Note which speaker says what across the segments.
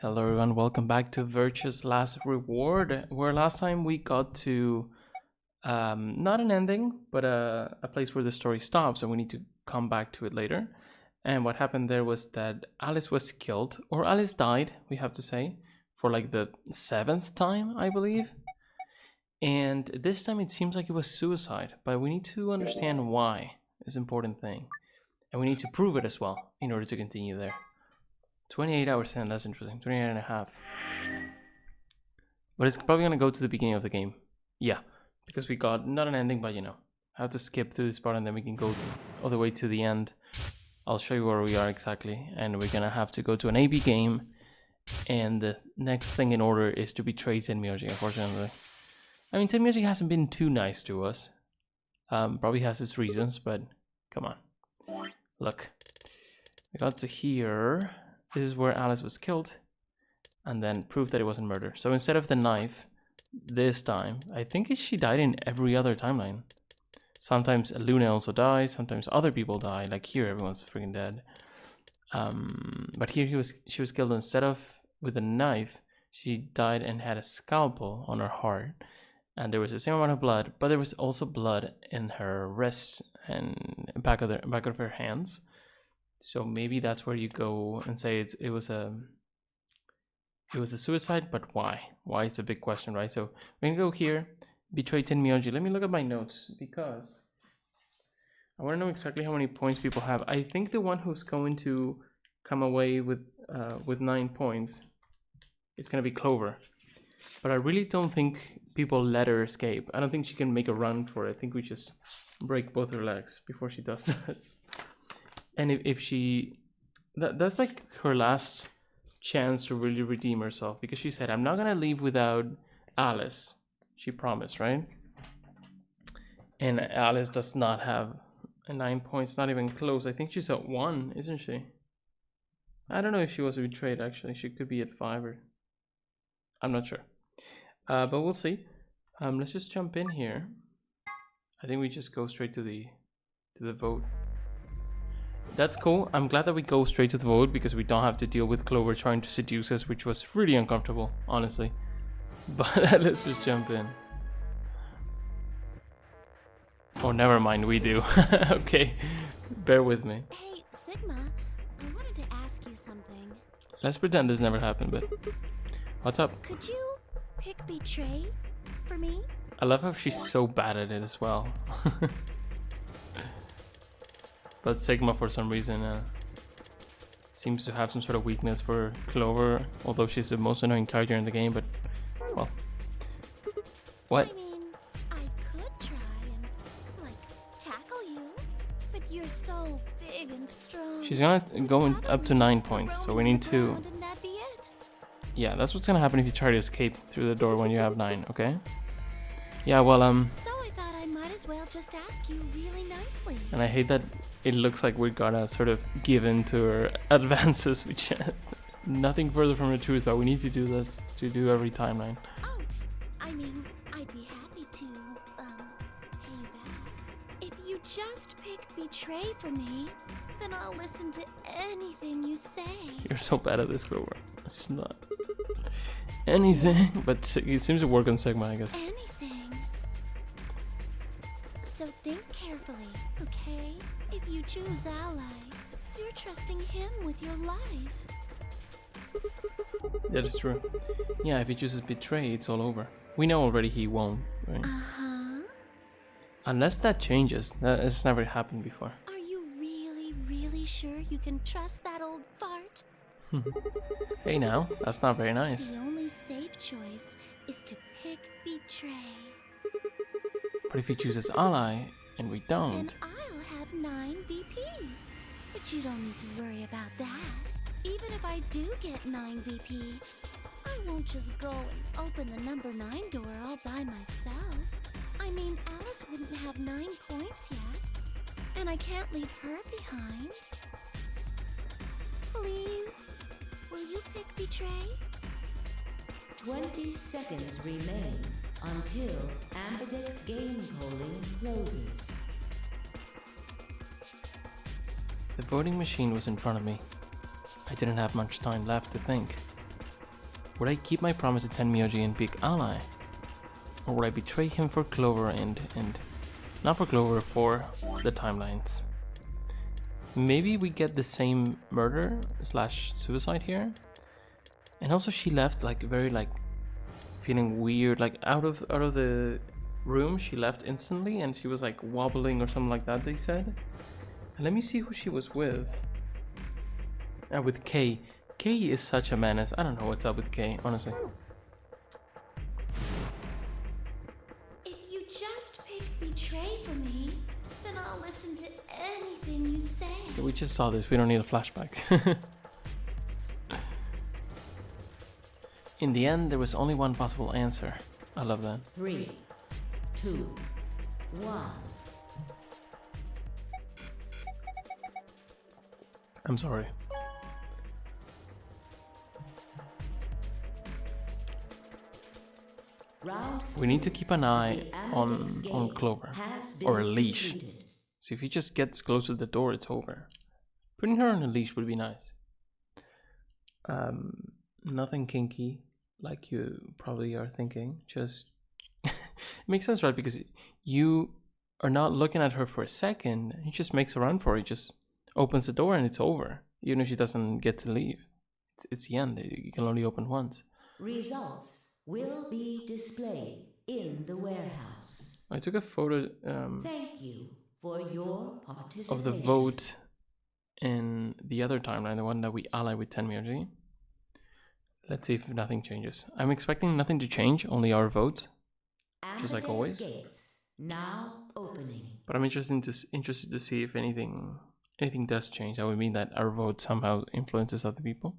Speaker 1: Hello everyone, welcome back to Virtue's Last Reward, where last time we got to not an ending, but a place where the story stops and we need to come back to it later. And what happened there was that Alice was killed, or Alice died, we have to say, for like the 7th time, I believe. And this time it seems like it was suicide, but we need to understand why is an important thing. And we need to prove it as well in order to continue there. 28 hours in, that's interesting. 28 and a half. But it's probably gonna go to the beginning of the game. Yeah, because we got not an ending, but you know, I have to skip through this part and then we can go all the way to the end. I'll show you where we are exactly, and we're gonna have to go to an AB game. And the next thing in order is to betray Tenmyouji, unfortunately. I mean, Tenmyouji hasn't been too nice to us. Probably has its reasons, but come on. Look, we got to here. This is where Alice was killed, and then proof that it wasn't murder. So instead of the knife, this time, I think she died in every other timeline. Sometimes Luna also dies, sometimes other people die, like here everyone's freaking dead. But here she was killed instead of with a knife, she died and had a scalpel on her heart. And there was the same amount of blood, but there was also blood in her wrists and back of her hands. So maybe that's where you go and say it was a suicide, but why? Why is a big question, right? So we're gonna go here, betray Tenmyouji. Let me look at my notes because I want to know exactly how many points people have. I think the one who's going to come away with 9 points is gonna be Clover, but I really don't think people let her escape. I don't think she can make a run for it. I think we just break both her legs before she does that. And if she, that's like her last chance to really redeem herself, because she said, I'm not gonna leave without Alice. She promised, right? And Alice does not have a 9 points, not even close. I think she's at 1, isn't she? I don't know if she was betrayed, actually. She could be at 5 or... I'm not sure. But we'll see. Let's just jump in here. I think we just go straight to the vote. That's cool. I'm glad that we go straight to the vote because we don't have to deal with Clover trying to seduce us, which was really uncomfortable, honestly. But let's just jump in. Oh, never mind, we do. Okay, bear with me.
Speaker 2: Hey, Sigma, I wanted to ask you something.
Speaker 1: Let's pretend this never happened, but... What's up?
Speaker 2: Could you pick Betray for me?
Speaker 1: I love how she's so bad at it as well. But Sigma, for some reason, seems to have some sort of weakness for Clover, although she's the most annoying character in the game, but, well. What?
Speaker 2: I mean, I could try and, like, tackle you, but you're so big and strong.
Speaker 1: She's gonna go up to 9 points, so we need to...
Speaker 2: And that'd be it.
Speaker 1: Yeah, that's what's gonna happen if you try to escape through the door when you have 9, okay? Yeah, well,
Speaker 2: So I thought I might as well just ask you really nicely.
Speaker 1: And I hate that it looks like we're gonna sort of give in to her advances, which nothing further from the truth, but we need to do this to do every timeline.
Speaker 2: Oh, I mean, I'd be happy to, pay you back. If you just pick Betray for me, then I'll listen to anything you say.
Speaker 1: You're so bad at this, Clover. It's not anything, but it seems to work on Sigma, I guess.
Speaker 2: Anything. So think carefully, okay? If you choose Ally, you're trusting him with your life.
Speaker 1: That is true. Yeah, if he chooses Betray, it's all over. We know already he won't, right?
Speaker 2: Uh-huh.
Speaker 1: Unless that changes. That has never happened before.
Speaker 2: Are you really, really sure you can trust that old fart?
Speaker 1: Hey now, that's not very nice.
Speaker 2: The only safe choice is to pick Betray.
Speaker 1: But if he chooses Ally, and we
Speaker 2: And
Speaker 1: don't...
Speaker 2: I'll have 9 BP. But you don't need to worry about that. Even if I do get 9 BP, I won't just go and open the number 9 door all by myself. I mean, Alice wouldn't have 9 points yet. And I can't leave her behind. Please, will you pick Betray?
Speaker 3: 20 seconds remain until Ambidex's game polling closes.
Speaker 1: The voting machine was in front of me. I didn't have much time left to think. Would I keep my promise to Tenmyouji and Big Ally? Or would I betray him for Clover and not for Clover, for the timelines? Maybe we get the same murder slash suicide here. And also she left like very like feeling weird, like out of the room she left instantly, and she was like wobbling or something like that, they said. And let me see who she was with. With Kay. Kay is such a menace. I don't know what's up with Kay, honestly.
Speaker 2: If you just pick Betray for me, then I'll listen to anything you say.
Speaker 1: Okay, we just saw this, we don't need a flashback. In the end, there was only one possible answer. I love that.
Speaker 3: 3, 2, 1.
Speaker 1: I'm sorry.
Speaker 3: Round
Speaker 1: We need to keep an eye on
Speaker 3: game
Speaker 1: Clover,
Speaker 3: has been
Speaker 1: or a leash.
Speaker 3: completed.
Speaker 1: So if he just gets close to the door, it's over. Putting her on a leash would be nice. Nothing kinky, like you probably are thinking. Just it makes sense, right? Because you are not looking at her for a second. He just makes a run for it. He just opens the door and it's over. Even if she doesn't get to leave, it's the end. You can only open once.
Speaker 3: Results will be displayed in the warehouse.
Speaker 1: I took a photo
Speaker 3: Thank you for your participation.
Speaker 1: of the vote in the other timeline, the one that we ally with Tenmyouji. Let's see if nothing changes. I'm expecting nothing to change, only our vote, just like always.
Speaker 3: Gates now opening.
Speaker 1: But I'm interested to see if anything does change. That would mean that our vote somehow influences other people.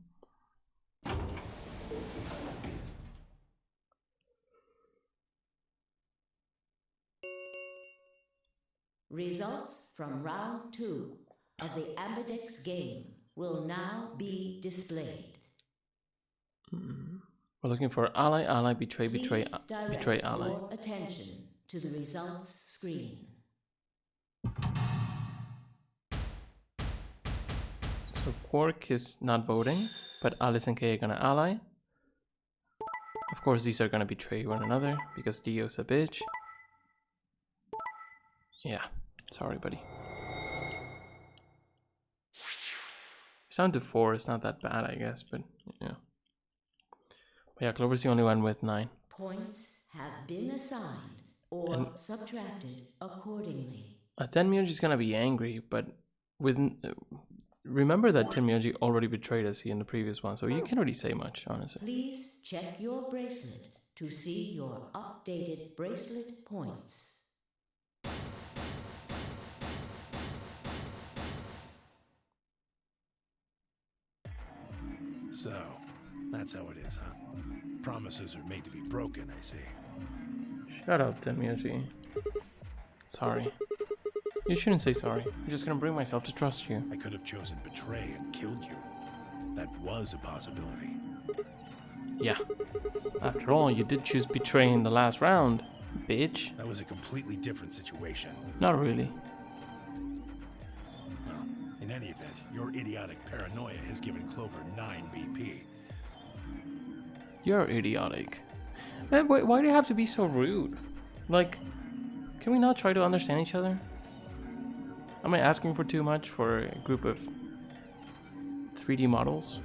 Speaker 3: Results from round 2 of the Ambidex game will now be displayed.
Speaker 1: We're looking for ally, ally, betray, betray,
Speaker 3: Please direct
Speaker 1: betray, ally.
Speaker 3: your attention to the results screen.
Speaker 1: So Quark is not voting, but Alice and Kay are gonna ally. Of course, these are gonna betray one another because Dio's a bitch. Yeah, sorry, buddy. It's down to 4. It's not that bad, I guess, but yeah. But yeah, Clover's the only one with 9.
Speaker 3: Points have been assigned or subtracted accordingly.
Speaker 1: Tenmyouji is gonna be angry, but with remember that Tenmyouji already betrayed us in the previous one, so you can't really say much, honestly.
Speaker 3: Please check your bracelet to see your updated bracelet points.
Speaker 4: So, that's how it is, huh? Promises are made to be broken, I see.
Speaker 1: Shut up, Tenmyouji. Sorry. You shouldn't say sorry. I'm just gonna bring myself to trust you.
Speaker 4: I could have chosen betray and killed you. That was a possibility.
Speaker 1: Yeah. After all, you did choose betray in the last round, bitch.
Speaker 4: That was a completely different situation.
Speaker 1: Not really.
Speaker 4: Well, in any event, your idiotic paranoia has given Clover 9 BP.
Speaker 1: You're idiotic. Man, why do you have to be so rude? Like, can we not try to understand each other? Am I asking for too much for a group of 3D models?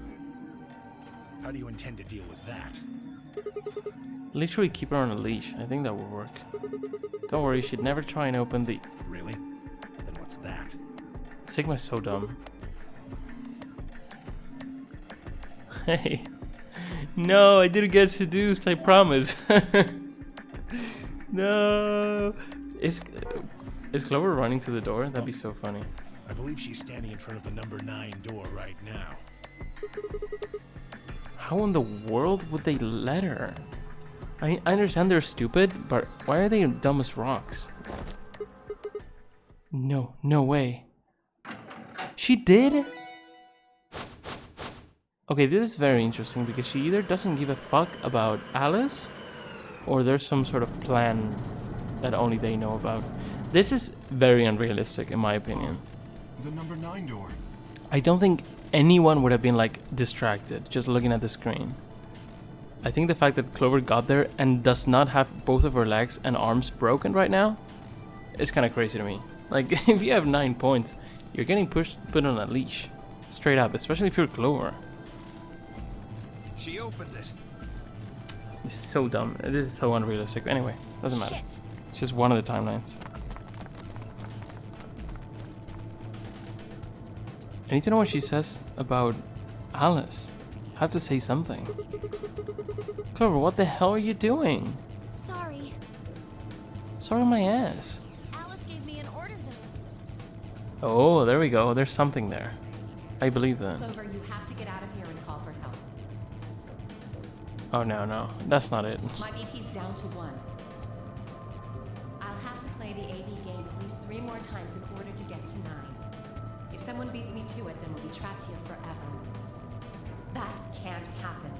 Speaker 4: How do you intend to deal with that?
Speaker 1: Literally keep her on a leash. I think that will work. Don't worry, she'd never try and open the...
Speaker 4: Really? Then what's that?
Speaker 1: Sigma's so dumb. Hey. No, I didn't get seduced, I promise. No. Is Clover running to the door? That'd be so funny.
Speaker 4: I believe she's standing in front of the number 9 door right now.
Speaker 1: How in the world would they let her? I understand they're stupid, but why are they dumb as rocks? No way. She did? Okay, this is very interesting because she either doesn't give a fuck about Alice or there's some sort of plan that only they know about. This is very unrealistic in my opinion.
Speaker 5: The number 9 door.
Speaker 1: I don't think anyone would have been like distracted just looking at the screen. I think the fact that Clover got there and does not have both of her legs and arms broken right now is kind of crazy to me. Like, if you have 9 points, you're getting put on a leash. Straight up, especially if you're Clover.
Speaker 4: She opened it.
Speaker 1: It's so dumb. This is so unrealistic. Anyway, doesn't matter.
Speaker 2: Shit.
Speaker 1: It's just one of the timelines. I need to know what she says about Alice. I have to say something. Clover, what the hell are you doing?
Speaker 2: Sorry.
Speaker 1: Sorry my ass.
Speaker 2: Alice gave me an order though.
Speaker 1: Oh, there we go. There's something there. I believe that.
Speaker 6: Clover, you have to get out of here and call for help.
Speaker 1: Oh, no. That's not it.
Speaker 6: My BP's down to 1. I'll have to play the AB game at least 3 more times in order to get to 9. If someone beats me to it, then we'll be trapped here forever. That can't happen.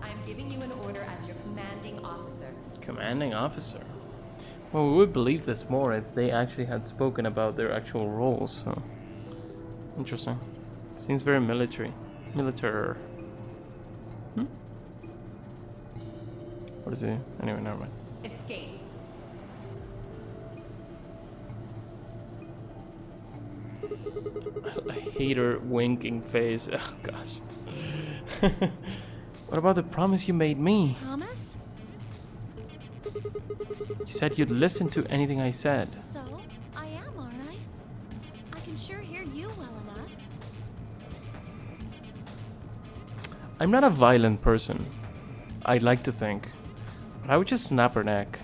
Speaker 6: I am giving you an order as your commanding officer.
Speaker 1: Commanding officer. Well, we would believe this more if they actually had spoken about their actual roles. So interesting. Seems very military. Militaire. What is it? Anyway, never mind.
Speaker 6: Escape.
Speaker 1: I hate her winking face. Oh gosh. What about the promise you made me?
Speaker 2: Promise?
Speaker 1: You said you'd listen to anything I said.
Speaker 2: So, I am, aren't I? I can sure hear you well enough.
Speaker 1: I'm not a violent person. I'd like to think. But I would just snap her neck.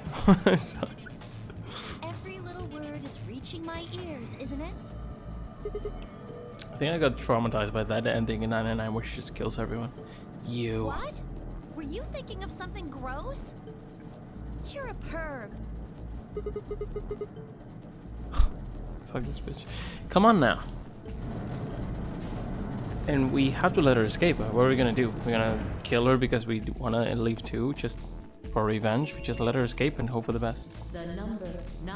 Speaker 1: So-
Speaker 2: Every little word is reaching my ears, isn't it?
Speaker 1: I think I got traumatized by that ending in 99 where she just kills everyone. You.
Speaker 2: What? Were you thinking of something gross? You're a perv.
Speaker 1: Fuck this bitch. Come on now. And we have to let her escape. What are we gonna do? We're gonna kill her because we wanna leave too, just for revenge? We just let her escape and hope for the best.
Speaker 3: The number 9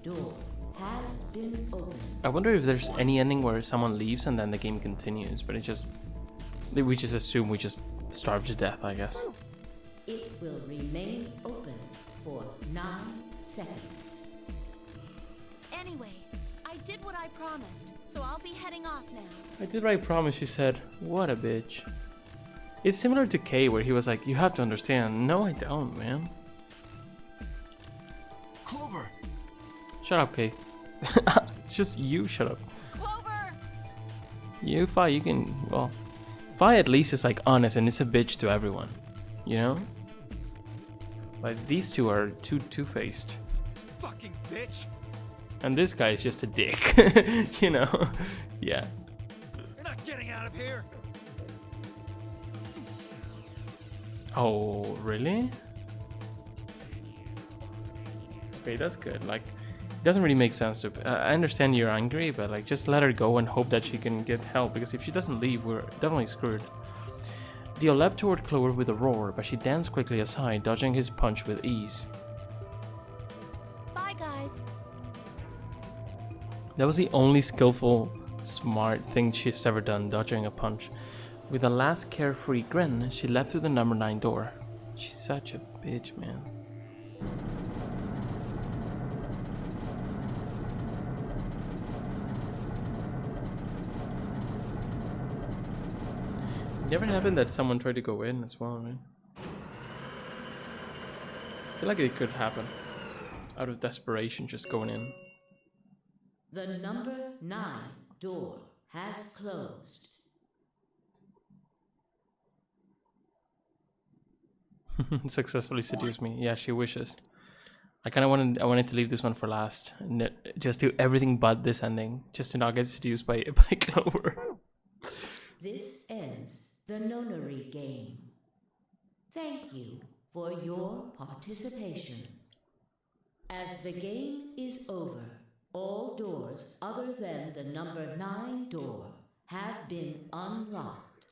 Speaker 3: door has been opened.
Speaker 1: I wonder if there's any ending where someone leaves and then the game continues, but we just assume we just starve to death, I guess.
Speaker 3: It will remain open for 9 seconds.
Speaker 2: Anyway, I did what I promised, so I'll be heading off now.
Speaker 1: I did what I promised, she said. What a bitch. It's similar to Kay, where he was like, you have to understand. No, I don't, man.
Speaker 5: Clover!
Speaker 1: Shut up, Kay. Just you shut up.
Speaker 2: Clover!
Speaker 1: You, Fi, you can, well... Fi at least is like honest and is a bitch to everyone. You know? Like, these two are too two-faced.
Speaker 4: Fucking bitch!
Speaker 1: And this guy is just a dick. You know? Yeah.
Speaker 4: You're not getting out of here!
Speaker 1: Oh, really? Okay, that's good. Like, it doesn't really make sense to... I understand you're angry, but like, just let her go and hope that she can get help, because if she doesn't leave, we're definitely screwed. Dio leapt toward Clover with a roar, but she danced quickly aside, dodging his punch with ease.
Speaker 2: Bye, guys.
Speaker 1: That was the only skillful, smart thing she's ever done, dodging a punch. With a last carefree grin, she leapt through the number 9 door. She's such a bitch, man. Never happened that someone tried to go in as well, right? I feel like it could happen. Out of desperation, just going in.
Speaker 3: The number 9 door has closed.
Speaker 1: Successfully seduced me. Yeah, she wishes. I kind of wanted to leave this one for last. And just do everything but this ending. Just to not get seduced by Clover.
Speaker 3: This ends the nonary game. Thank you for your participation. As the game is over, all doors other than the number 9 door have been unlocked.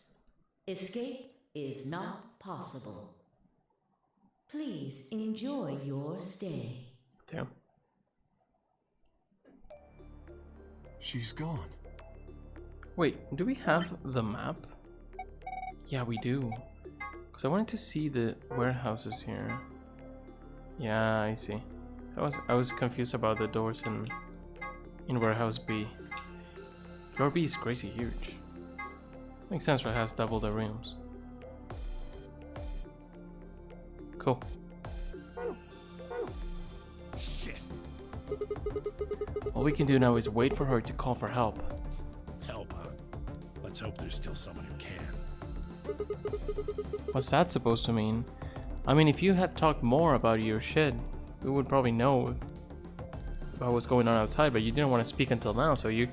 Speaker 3: Escape is not possible. Please enjoy your stay.
Speaker 1: Damn.
Speaker 5: She's gone.
Speaker 1: Wait, do we have the map? Yeah, we do. Because I wanted to see the warehouses here. Yeah, I see. I was confused about the doors in warehouse B. Floor B is crazy huge. Makes sense for it has double the rooms. Cool.
Speaker 4: Shit.
Speaker 1: All we can do now is wait for her to call for help.
Speaker 4: Help, huh? Let's hope there's still someone who can.
Speaker 1: What's that supposed to mean? I mean, if you had talked more about your shit, we would probably know about what's going on outside, but you didn't want to speak until now, so you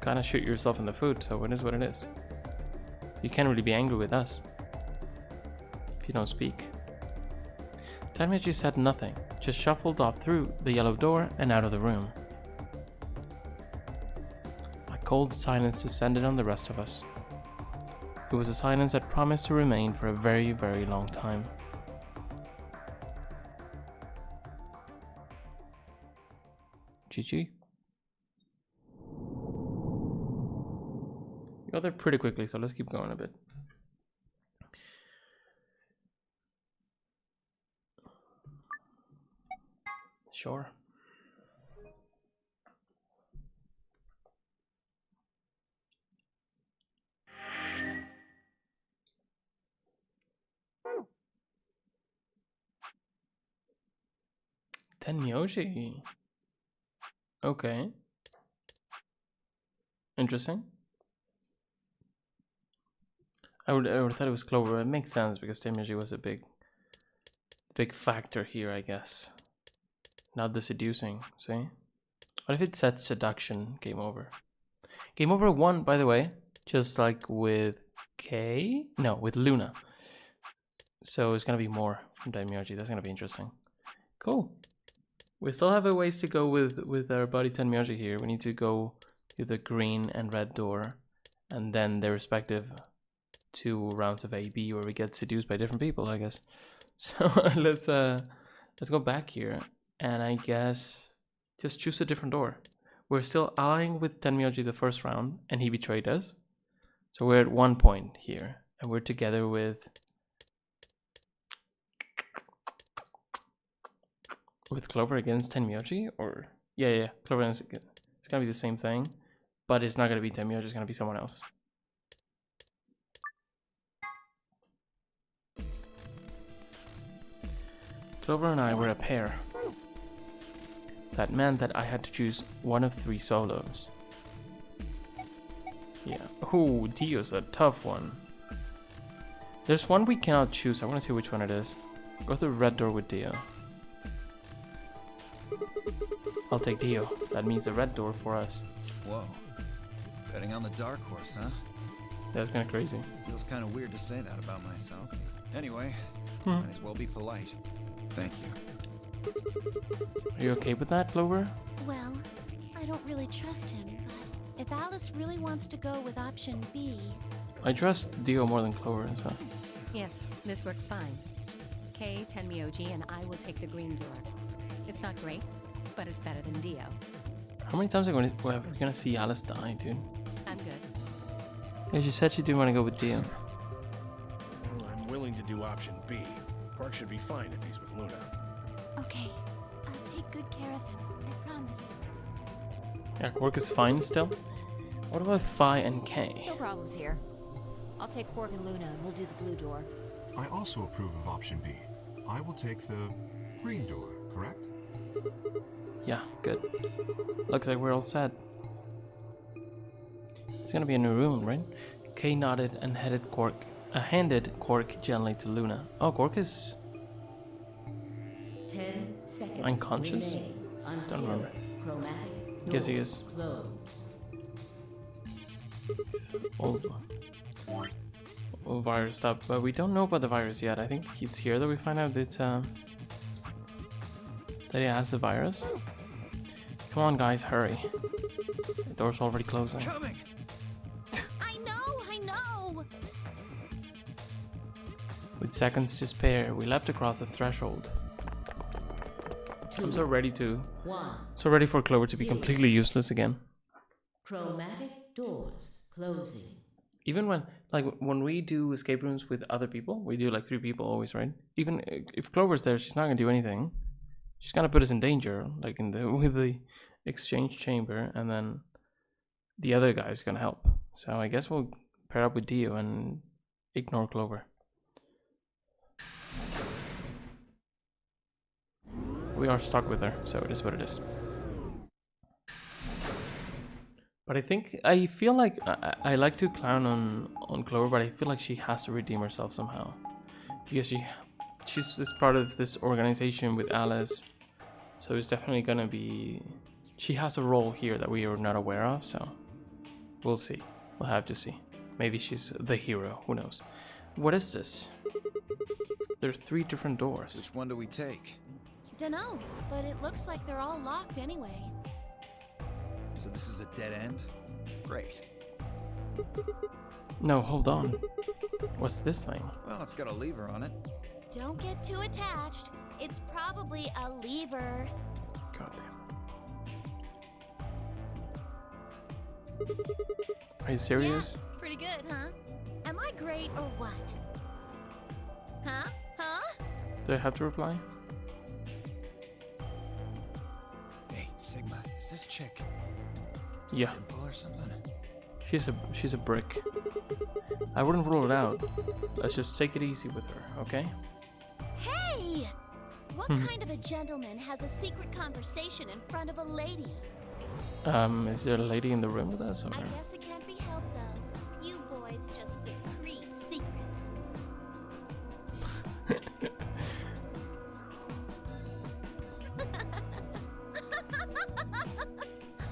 Speaker 1: kind of shoot yourself in the foot, so it is what it is. You can't really be angry with us if you don't speak. Tenmyouji said nothing, just shuffled off through the yellow door and out of the room. A cold silence descended on the rest of us. It was a silence that promised to remain for a very, very long time. GG. We got there pretty quickly, so let's keep going a bit. Sure. Tenmyouji. Okay. Interesting. I would thought it was Clover. It makes sense because Tenmyouji was a big factor here, I guess. Not the seducing, see? What if it said seduction? Game over. Game over 1, by the way, just like with K? No, with Luna. So it's gonna be more from Tenmyouji. That's gonna be interesting. Cool. We still have a ways to go with our buddy Tenmyouji here. We need to go to the green and red door, and then their respective 2 rounds of AB where we get seduced by different people, I guess. So let's go back here, and I guess just choose a different door. We're still allying with Tenmyouji the first round, and he betrayed us. So we're at 1 point here, and we're together with Clover against Tenmyouji, or yeah, Clover against, it's gonna be the same thing, but it's not gonna be Tenmyouji, it's gonna be someone else. Clover and I were a pair. That meant that I had to choose one of 3 solos. Yeah. Ooh, Dio's a tough one. There's one we cannot choose. I want to see which one it is. Go through red door with Dio. I'll take Dio. That means a red door for us.
Speaker 7: Whoa. Betting on the dark horse, huh?
Speaker 1: That's kind of crazy.
Speaker 7: Feels kind of weird to say that about myself. Anyway,
Speaker 1: Hmm.
Speaker 7: might as well be polite. Thank you.
Speaker 1: Are you okay with that, Clover?
Speaker 2: Well, I don't really trust him, but if Alice really wants to go with option B,
Speaker 1: I trust Dio more than Clover, so.
Speaker 6: Yes, this works fine. Kay, Tenmyouji, and I will take the green door. It's not great, but it's better than Dio.
Speaker 1: How many times are we gonna see Alice die, dude?
Speaker 6: I'm good.
Speaker 1: Yeah, she said she didn't want to go with Dio.
Speaker 4: Well, I'm willing to do option B. Quark should be fine if he's with Luna.
Speaker 2: okay, I'll take good care of him, I promise.
Speaker 1: Yeah, Quark is fine still. What about Phi and K?
Speaker 8: No problems here. I'll take Quark and Luna and we'll do the blue door.
Speaker 5: I also approve of option B. I will take the green door, correct?
Speaker 1: Yeah, good. Looks like we're all set. It's gonna be a new room, right? Kay nodded and handed Quark gently to Luna. Oh, Quark is
Speaker 3: 10 seconds
Speaker 1: unconscious?
Speaker 3: remain until
Speaker 1: Don't remember.
Speaker 3: chromatic
Speaker 1: Guess he
Speaker 3: doors
Speaker 1: is.
Speaker 3: close.
Speaker 1: Old virus stuff, but we don't know about the virus yet. I think it's here that we find out it's that he has the virus. Come on, guys, hurry. The door's already closing.
Speaker 7: Coming!
Speaker 2: I know!
Speaker 1: With seconds to spare, we leapt across the threshold. I'm so ready
Speaker 3: 1.
Speaker 1: for Clover to be completely useless again.
Speaker 3: Chromatic doors closing.
Speaker 1: Even when we do escape rooms with other people, we do like 3 people always, right? Even if Clover's there, she's not gonna do anything. She's gonna put us in danger, like in the with the exchange chamber, and then the other guy's gonna help. So I guess we'll pair up with Dio and ignore Clover. We are stuck with her, so it is what it is. But I feel like I like to clown on Clover, but I feel like she has to redeem herself somehow, because she's this part of this organization with Alice, so it's definitely gonna be, she has a role here that we are not aware of. So we'll see. We'll have to see. Maybe she's the hero. Who knows? What is this? There are 3 different doors.
Speaker 7: Which one do we take?
Speaker 2: Dunno, but it looks like they're all locked anyway.
Speaker 7: So this is a dead end? Great.
Speaker 1: No, hold on. What's this thing?
Speaker 7: Well, it's got a lever on it.
Speaker 2: Don't get too attached. It's probably a lever.
Speaker 1: Goddamn. Are you serious?
Speaker 2: Yeah, pretty good, huh? Am I great or what? Huh?
Speaker 1: Do I have to reply?
Speaker 7: Hey, Sigma, is this chick
Speaker 1: Yeah.
Speaker 7: simple or something?
Speaker 1: She's a brick. I wouldn't rule it out. Let's just take it easy with her, okay?
Speaker 2: Hey! What kind of a gentleman has a secret conversation in front of a lady?
Speaker 1: Is there a lady in the room with us, or?
Speaker 2: I guess it can't be helped, though. You boys just secrete secrets.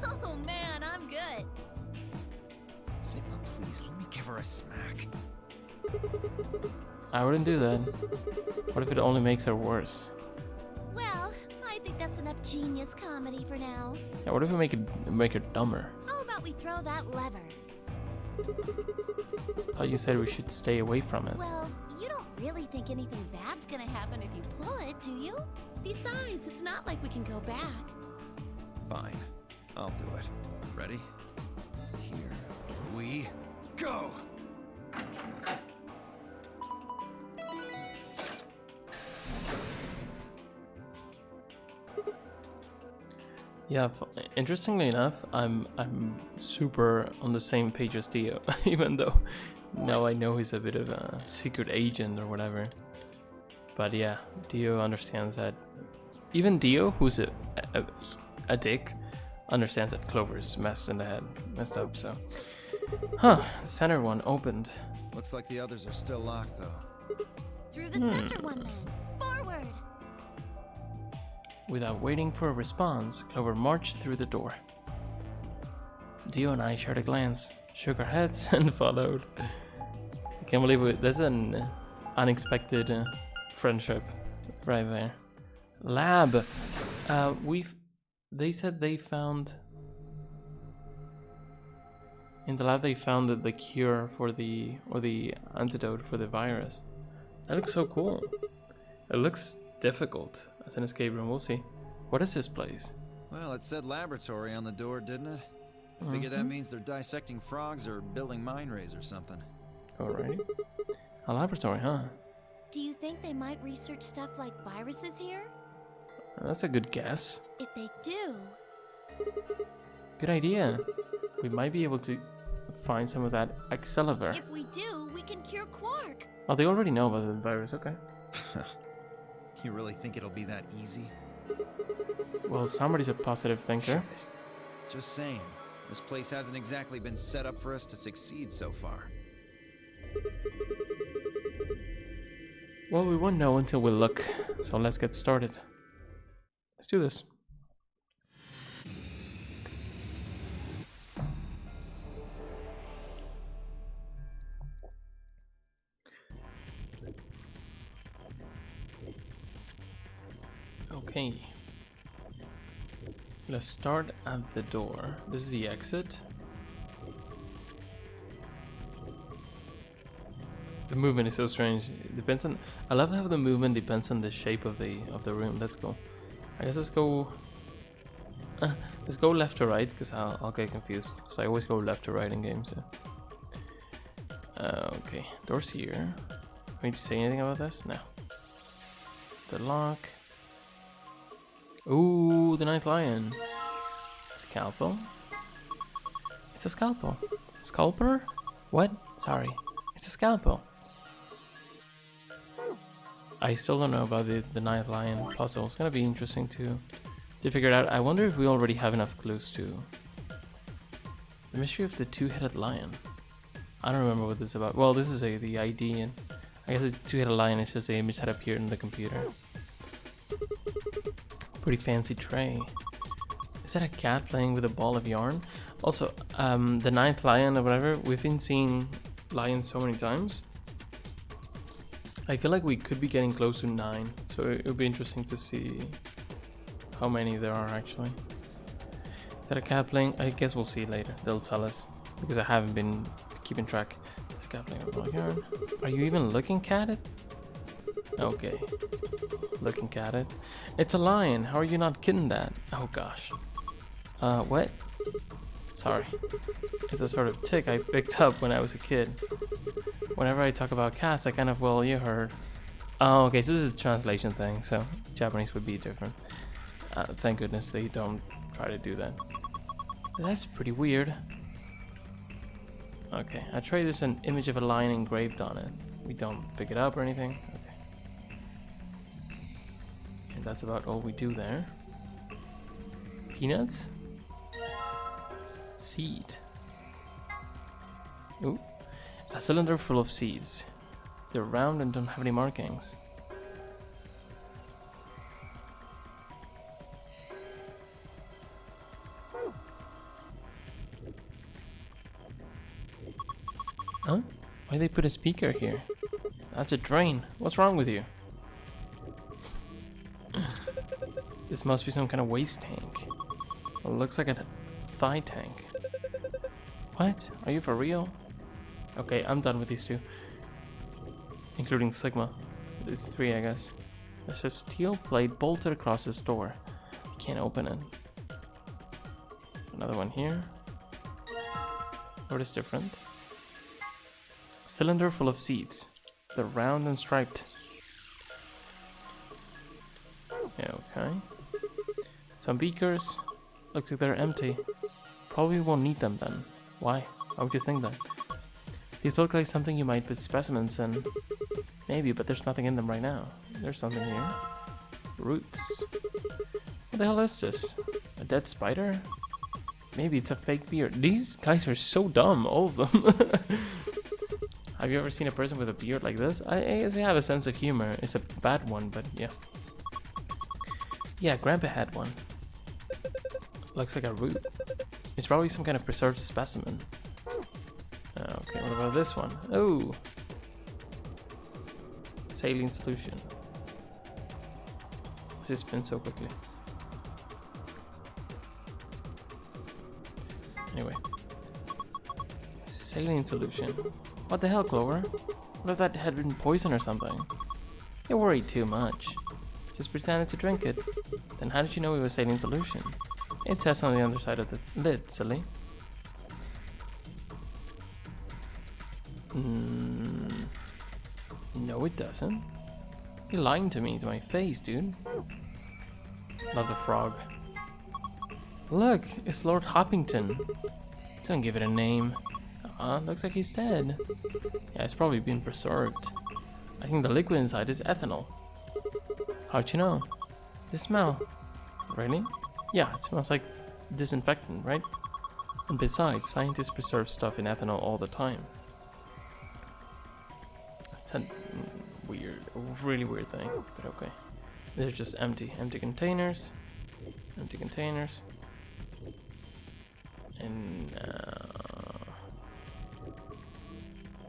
Speaker 2: Oh man, I'm good.
Speaker 7: Sigma, please, let me give her a smack.
Speaker 1: I wouldn't do that. What if it only makes her worse?
Speaker 2: Well, I think that's enough genius comedy for now.
Speaker 1: Yeah, what if we make her dumber?
Speaker 2: How about we throw that lever?
Speaker 1: I thought you said we should stay away from it.
Speaker 2: Well, you don't really think anything bad's gonna happen if you pull it, do you? Besides, it's not like we can go back.
Speaker 7: Fine, I'll do it. Ready? Here we go!
Speaker 1: Yeah, interestingly enough, I'm super on the same page as Dio, even though now I know he's a bit of a secret agent or whatever. But yeah, Dio understands that. Even Dio, who's a dick, understands that Clover's messed up. So, huh? Center one opened.
Speaker 7: Looks like the others are still locked, though.
Speaker 2: Through the center one then. Forward!
Speaker 1: Without waiting for a response, Clover marched through the door. Dio and I shared a glance, shook our heads, and followed. I can't believe it. There's an unexpected friendship right there. Lab. They said they found in the lab they found the cure for the antidote for the virus. That looks so cool. It looks difficult as an escape room. We'll see. What is this place?
Speaker 7: Well, it said laboratory on the door, didn't it? I figure that means they're dissecting frogs or building mine rays or something.
Speaker 1: Alrighty. A laboratory, huh?
Speaker 2: Do you think they might research stuff like viruses here?
Speaker 1: That's a good guess.
Speaker 2: If they do...
Speaker 1: Good idea. We might be able to find some of that Excalibur.
Speaker 2: If we do, we can cure Quark.
Speaker 1: Oh, they already know about the virus. Okay.
Speaker 7: You really think it'll be that easy?
Speaker 1: Well, somebody's a positive thinker.
Speaker 7: Shut it. Just saying. This place hasn't exactly been set up for us to succeed so far.
Speaker 1: Well, we won't know until we look. So let's get started. Let's do this. Okay. Let's start at the door. This is the exit. The movement is so strange. It depends on. I love how the movement depends on the shape of the room. Let's go. I guess let's go. Let's go left to right because I'll get confused because I always go left to right in games. Okay, door's here. We need to say anything about this? No. The lock. Ooh, the ninth lion. Scalpel. It's a scalpel. Scalper? What? Sorry. It's a scalpel. I still don't know about the ninth lion puzzle. It's gonna be interesting to figure it out. I wonder if we already have enough clues to... The mystery of the two-headed lion. I don't remember what this is about. Well, this is the ID, and I guess the two-headed lion is just the image that appeared in the computer. Pretty fancy tray. Is that a cat playing with a ball of yarn? Also, the ninth lion or whatever, we've been seeing lions so many times. I feel like we could be getting close to 9, so it would be interesting to see how many there are actually. Is that a cat playing? I guess we'll see later. They'll tell us, because I haven't been keeping track. A cat playing with a ball of yarn. Are you even looking at it? Okay. Looking at it. It's a lion. How are you not kidding that? Oh gosh. What? Sorry. It's a sort of tick I picked up when I was a kid. Whenever I talk about cats, I kind of, well, you heard. Oh, okay, so this is a translation thing, so Japanese would be different. Thank goodness they don't try to do that. That's pretty weird. Okay, I tried this an image of a lion engraved on it. We don't pick it up or anything. Okay. And that's about all we do there. Peanuts? Seed. Ooh. A cylinder full of seeds. They're round and don't have any markings. Huh? Why they put a speaker here? That's a drain. What's wrong with you? This must be some kind of waste tank. Well, it looks like a thigh tank. What? Are you for real? Okay, I'm done with these two. Including Sigma. It's 3, I guess. There's a steel plate bolted across this door. You can't open it. Another one here. What is different? Cylinder full of seeds. They're round and striped. Okay. Some beakers. Looks like they're empty. Probably won't need them then. Why? Why would you think that? These look like something you might put specimens in. Maybe, but there's nothing in them right now. There's something here. Roots. What the hell is this? A dead spider? Maybe it's a fake beard. These guys are so dumb, all of them. Have you ever seen a person with a beard like this? I guess they have a sense of humor. It's a bad one, but yeah. Yeah, Grandpa had one. Looks like a root. It's probably some kind of preserved specimen. Okay, what about this one? Oh! Saline solution. This spins so quickly. Anyway. Saline solution. What the hell, Clover? What if that had been poison or something? You worried too much. Just pretended to drink it. Then how did you know it was saline solution? It says on the underside of the lid, silly. No, it doesn't. You're lying to me, to my face, dude. Love the frog. Look, it's Lord Hoppington. Don't give it a name. Looks like he's dead. Yeah, it's probably been preserved. I think the liquid inside is ethanol. How'd you know? The smell. Really? Yeah, it smells like disinfectant, right? And besides, scientists preserve stuff in ethanol all the time. It's a weird, really weird thing, but okay. They're just empty containers. Empty containers. And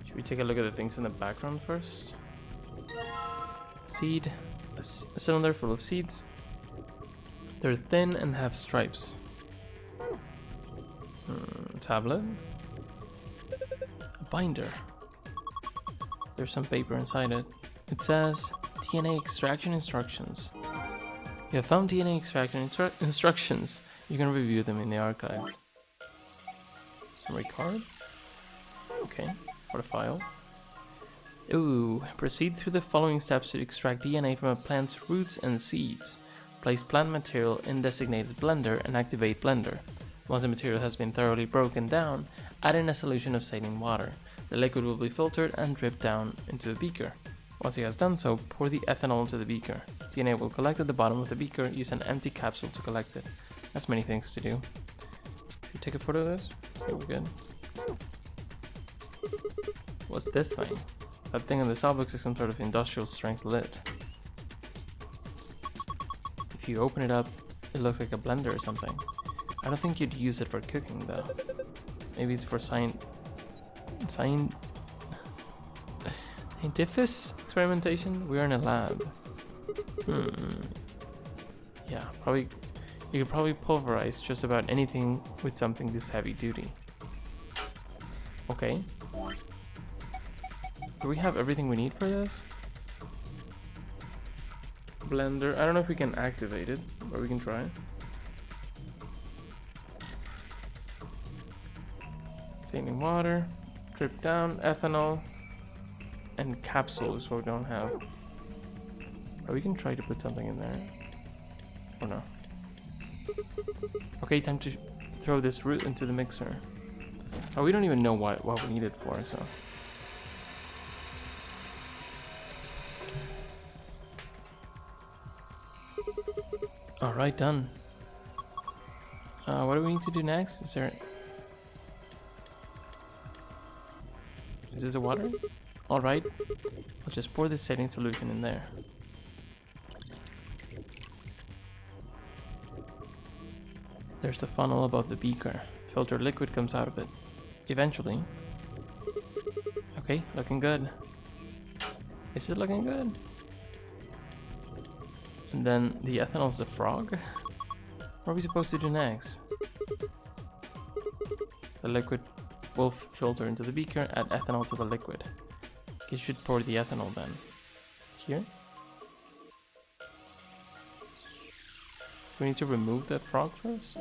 Speaker 1: should we take a look at the things in the background first? Seed. A cylinder full of seeds. They're thin and have stripes. Tablet. A binder. There's some paper inside it. It says DNA extraction instructions. You have found DNA extraction instructions. You can review them in the archive. Memory card. Okay. What a file. Ooh, proceed through the following steps to extract DNA from a plant's roots and seeds. Place plant material in designated blender and activate blender. Once the material has been thoroughly broken down, add in a solution of saline water. The liquid will be filtered and dripped down into a beaker. Once he has done so, pour the ethanol into the beaker. DNA will collect at the bottom of the beaker. Use an empty capsule to collect it. That's many things to do. Should we take a photo of this? Okay, we're good. What's this thing? That thing on the top looks like some sort of industrial strength lid. If you open it up, it looks like a blender or something. I don't think you'd use it for cooking though. Maybe it's for scientific experimentation? We're in a lab. Yeah, probably. You could probably pulverize just about anything with something this heavy duty. Okay. Do we have everything we need for this? Blender. I don't know if we can activate it, but we can try. Saline water, drip down, ethanol, and capsules, so we don't have. But we can try to put something in there. Or no. Okay, time to throw this root into the mixer. Oh, we don't even know what we need it for, so. Alright, done. What do we need to do next? Is this a water? Alright. I'll just pour this saline solution in there. There's the funnel above the beaker. Filtered liquid comes out of it. Eventually. Okay, looking good. Is it looking good? And then the ethanol's the frog? What are we supposed to do next? The liquid will filter into the beaker, add ethanol to the liquid. You should pour the ethanol then. Here? Do we need to remove that frog first?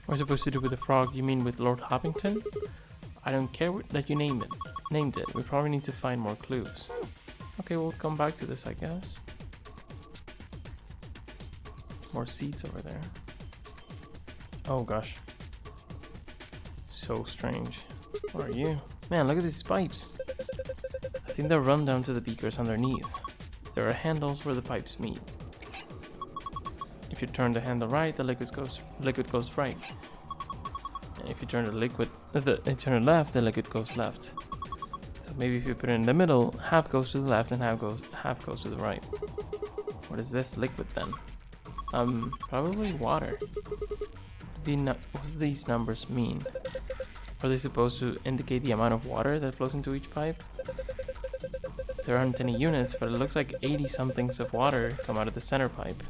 Speaker 1: What are we supposed to do with the frog? You mean with Lord Hoppington? I don't care that you named it. We probably need to find more clues. Okay, we'll come back to this, I guess. More seeds over there. Oh gosh. So strange. What are you? Man, look at these pipes. I think they'll run down to the beakers underneath. There are handles where the pipes meet. If you turn the handle right, the liquid goes right. And if you turn turn it left, the liquid goes left. So maybe if you put it in the middle, half goes to the left and half goes to the right. What is this liquid then? Probably water. What do these numbers mean? Are they supposed to indicate the amount of water that flows into each pipe? There aren't any units, but it looks like 80 somethings of water come out of the center pipe.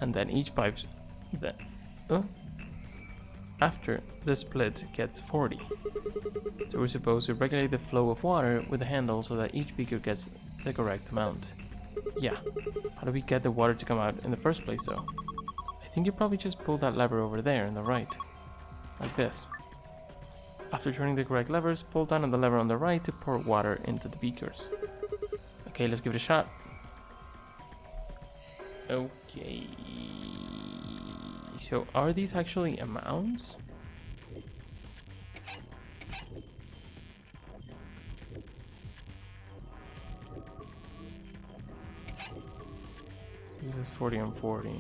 Speaker 1: And then each pipe after the split gets 40. So we're supposed to regulate the flow of water with a handle so that each beaker gets the correct amount. Yeah. How do we get the water to come out in the first place though? I think you probably just pull that lever over there on the right. Like this. After turning the correct levers, pull down on the lever on the right to pour water into the beakers. Okay, let's give it a shot. Okay. So are these actually amounts? This is 40 on 40.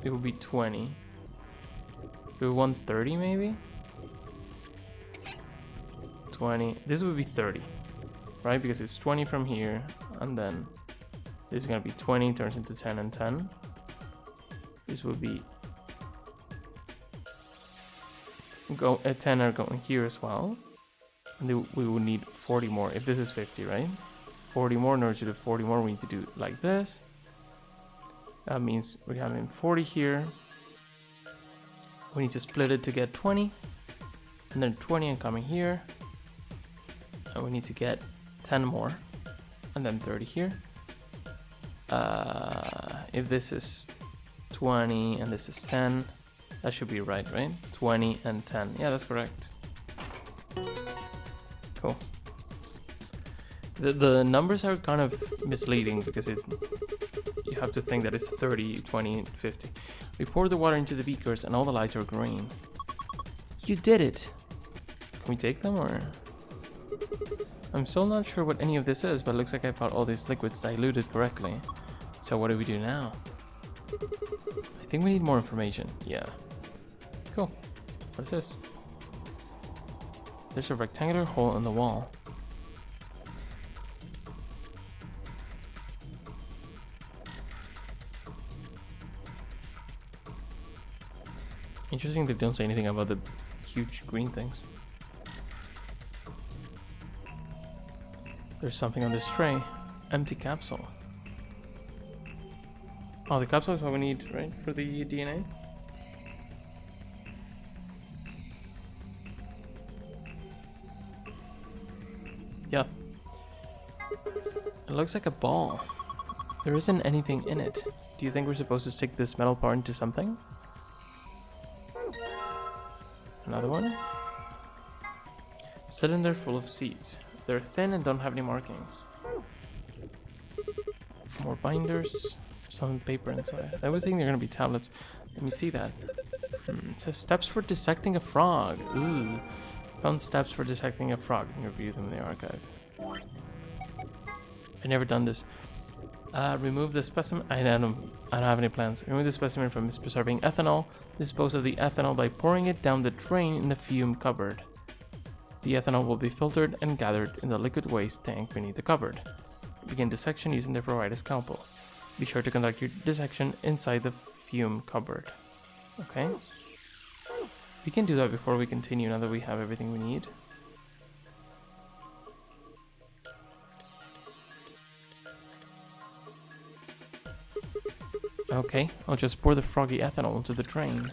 Speaker 1: It would be 20. It would 130 maybe? 20. This would be 30. Right? Because it's 20 from here. And then this is gonna be 20, turns into 10 and 10. This would be 10 are going here as well. And we will need 40 more. If this is 50, right? 40 more. In order to do 40 more, we need to do it like this. That means we're having 40 here. We need to split it to get 20. And then 20 and coming here. And we need to get 10 more. And then 30 here. If this is 20 and this is 10, that should be right? 20 and 10. Yeah, that's correct. Cool. The numbers are kind of misleading because you have to think that it's 30, 20, and 50. We pour the water into the beakers and all the lights are green. You did it! Can we take them or...? I'm still not sure what any of this is, but it looks like I got all these liquids diluted correctly. So what do we do now? I think we need more information. Yeah. Cool. What is this? There's a rectangular hole in the wall. Interesting they don't say anything about the huge green things. There's something on this tray. Empty capsule. Oh, the capsule is what we need, right? For the DNA? Yeah. It looks like a ball. There isn't anything in it. Do you think we're supposed to stick this metal part into something? Another one? Cylinder full of seeds. They're thin and don't have any markings. More binders. Some paper inside. I was thinking they're gonna be tablets. Let me see that. It says steps for dissecting a frog. Ooh. Found steps for dissecting a frog. You can review them in the archive. I've never done this. Remove the specimen. I don't have any plans. Remove the specimen from preserving ethanol. Dispose of the ethanol by pouring it down the drain in the fume cupboard. The ethanol will be filtered and gathered in the liquid waste tank beneath the cupboard. Begin dissection using the provided scalpel. Be sure to conduct your dissection inside the fume cupboard. Okay. We can do that before we continue now that we have everything we need. Okay, I'll just pour the froggy ethanol into the drain.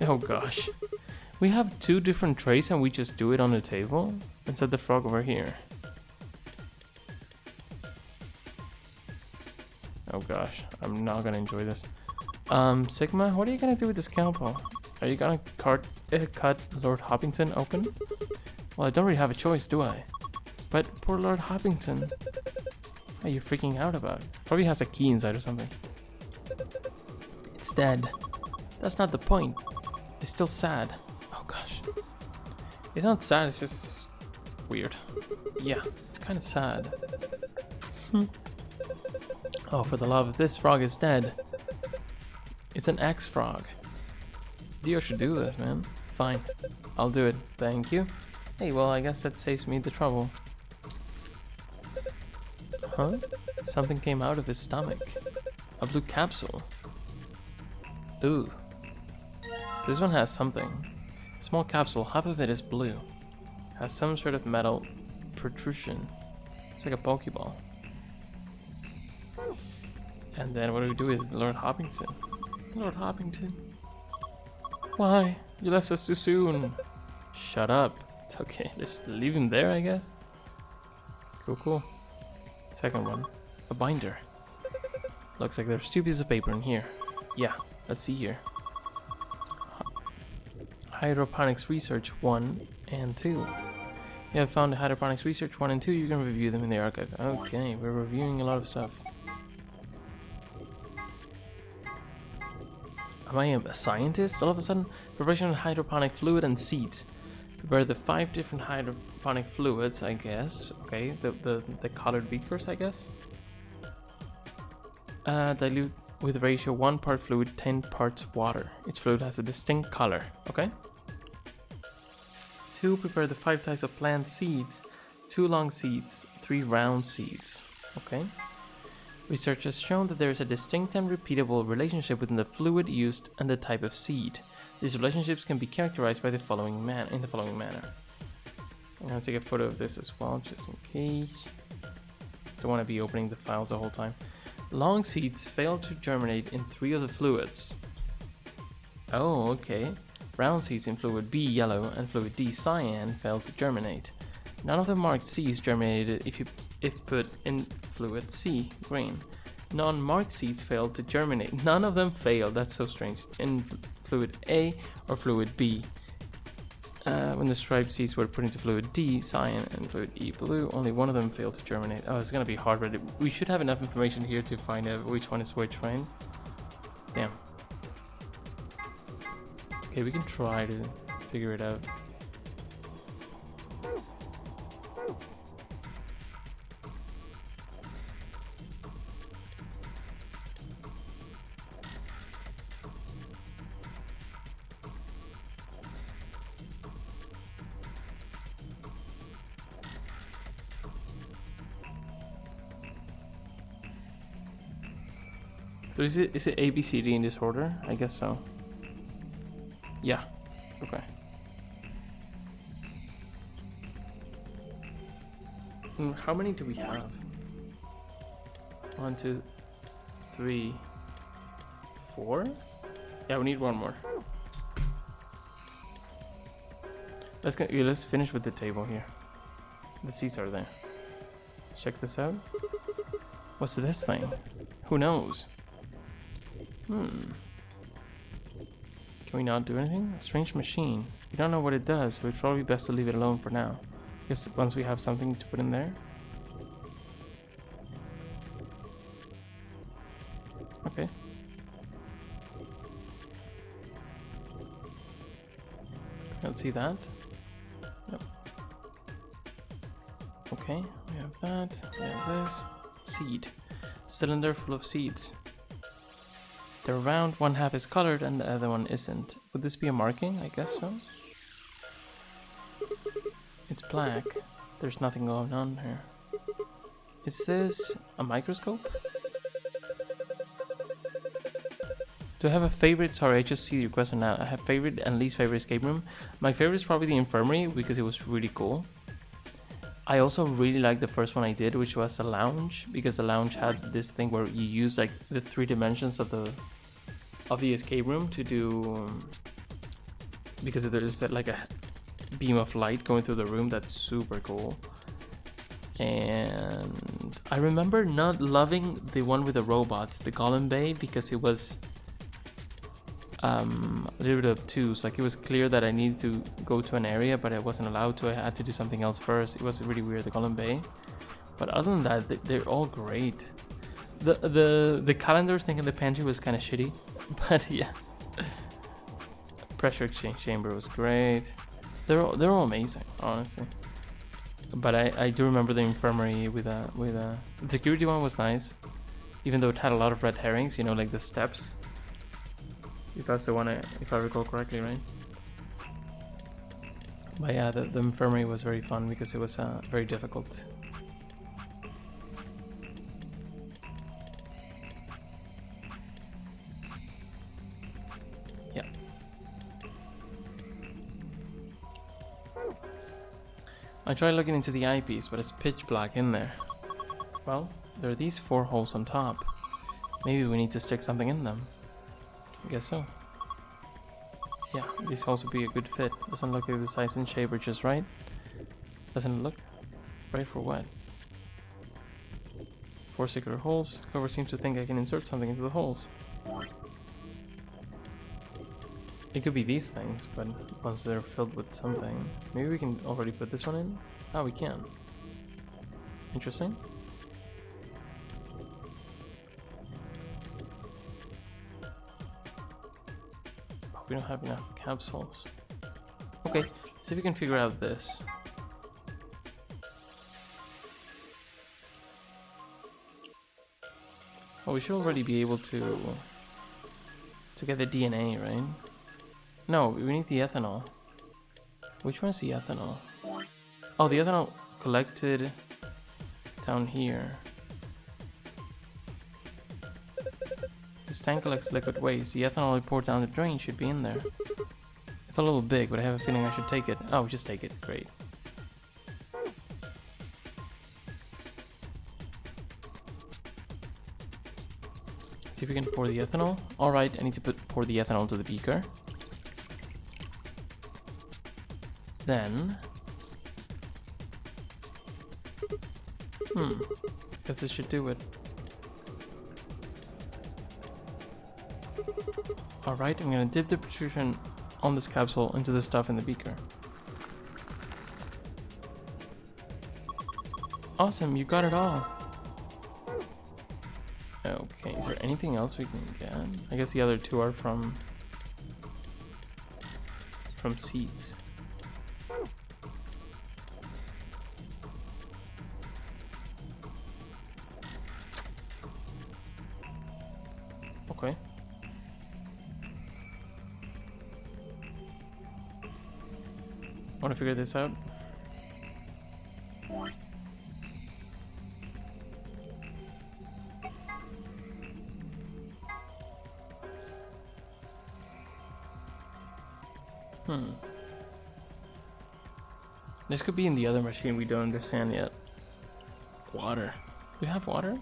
Speaker 1: Oh gosh. We have two different trays and we just do it on the table and set the frog over here. Oh gosh, I'm not gonna enjoy this. Sigma, what are you gonna do with the scalpel? Are you gonna cut Lord Hoppington open? Well, I don't really have a choice, do I? But poor Lord Hoppington. What are you freaking out about? Probably has a key inside or something. It's dead. That's not the point. It's still sad. Oh gosh. It's not sad, it's just weird. Yeah, it's kind of sad. Oh, for the love of this frog is dead. It's an ex-frog. Dio should do this, man. Fine. I'll do it. Thank you. Hey, well, I guess that saves me the trouble. Huh? Something came out of his stomach. A blue capsule. Ooh. This one has something. Small capsule, half of it is blue. Has some sort of metal protrusion. It's like a Pokeball. And then what do we do with Lord Hoppington? Lord Hoppington. Why? You left us too soon. Shut up. It's okay. Just leave him there, I guess. Cool, cool. Second one. A binder. Looks like there's two pieces of paper in here. Yeah, let's see here. Hydroponics Research 1 and 2. You have found Hydroponics Research 1 and 2. You can review them in the archive. Okay, we're reviewing a lot of stuff. Am I a scientist all of a sudden? Preparation of hydroponic fluid and seeds. Prepare the 5 different hydroponic fluids, I guess. Okay, the colored beakers, I guess. Dilute with ratio 1 part fluid, 10 parts water. Each fluid has a distinct color. Okay. 2. Prepare the 5 types of plant seeds. 2 long seeds, 3 round seeds. Okay. Research has shown that there is a distinct and repeatable relationship between the fluid used and the type of seed. These relationships can be characterized by the following manner. I'm gonna take a photo of this as well, just in case. Don't want to be opening the files the whole time. Long seeds fail to germinate in 3 of the fluids. Oh, okay. Round seeds in fluid B yellow and fluid D cyan failed to germinate. None of the marked seeds germinated if put in fluid C green. Non-marked seeds failed to germinate. None of them failed, that's so strange, in fluid A or fluid B. When the striped seeds were put into fluid D cyan and fluid E blue, only one of them failed to germinate. Oh, it's gonna be hard, but we should have enough information here to find out which one is which, right? Damn. Okay, we can try to figure it out. So is it A, B, C, D in this order? I guess so. Yeah. Okay. How many do we have? 1, 2, 3, 4? Yeah, we need one more. Let's finish with the table here. The seats are there. Let's check this out. What's this thing? Who knows? Can we not do anything? A strange machine. We don't know what it does, so it's probably best to leave it alone for now. Guess once we have something to put in there. Okay. Let's see that. Yep. Okay, we have that. We have this. Seed. Cylinder full of seeds. They're round, one half is colored and the other one isn't. Would this be a marking? I guess so. It's black. There's nothing going on here. Is this a microscope? Do I have a favorite? Sorry, I just see your question now. I have favorite and least favorite escape room. My favorite is probably the infirmary because it was really cool. I also really like the first one I did, which was the lounge, because the lounge had this thing where you use like the 3 dimensions of the escape room to do, because there's like a beam of light going through the room. That's super cool. And I remember not loving the one with the robots, the Golem Bay, because it was a little bit obtuse. Like, it was clear that I needed to go to an area, but I wasn't allowed to. I had to do something else first. It was really weird, the Golem Bay. But other than that, they're all great. The calendar thing in the pantry was kind of shitty, but yeah. Pressure exchange chamber was great. They're all amazing, honestly. But I do remember the infirmary with the security one was nice, even though it had a lot of red herrings. You know, like the steps. If that's the one, if I recall correctly, right? But yeah, the infirmary was very fun because it was very difficult. Yeah. I tried looking into the eyepiece, but it's pitch black in there. Well, there are these 4 holes on top. Maybe we need to stick something in them. I guess so. Yeah, these holes would be a good fit. Doesn't look like the size and shape are just right. Doesn't it look right for what? 4 circular holes. Whoever seems to think I can insert something into the holes. It could be these things, but once they're filled with something. Maybe we can already put this one in? Oh, we can. Interesting. We don't have enough capsules. Okay, see if we can figure out this. Oh, we should already be able to get the DNA, right? No, we need the ethanol. Which one is the ethanol? Oh, the ethanol collected down here. This tank collects liquid waste. The ethanol I poured down the drain should be in there. It's a little big, but I have a feeling I should take it. Oh, just take it. Great. See if we can pour the ethanol. Alright, I need to pour the ethanol into the beaker. then... Guess this should do it. Alright, I'm gonna dip the protrusion on this capsule into the stuff in the beaker. Awesome, you got it all. Okay, is there anything else we can get? I guess the other two are from seeds. Okay. Want to figure this out? This could be in the other machine we don't understand yet. Water. Do we have water?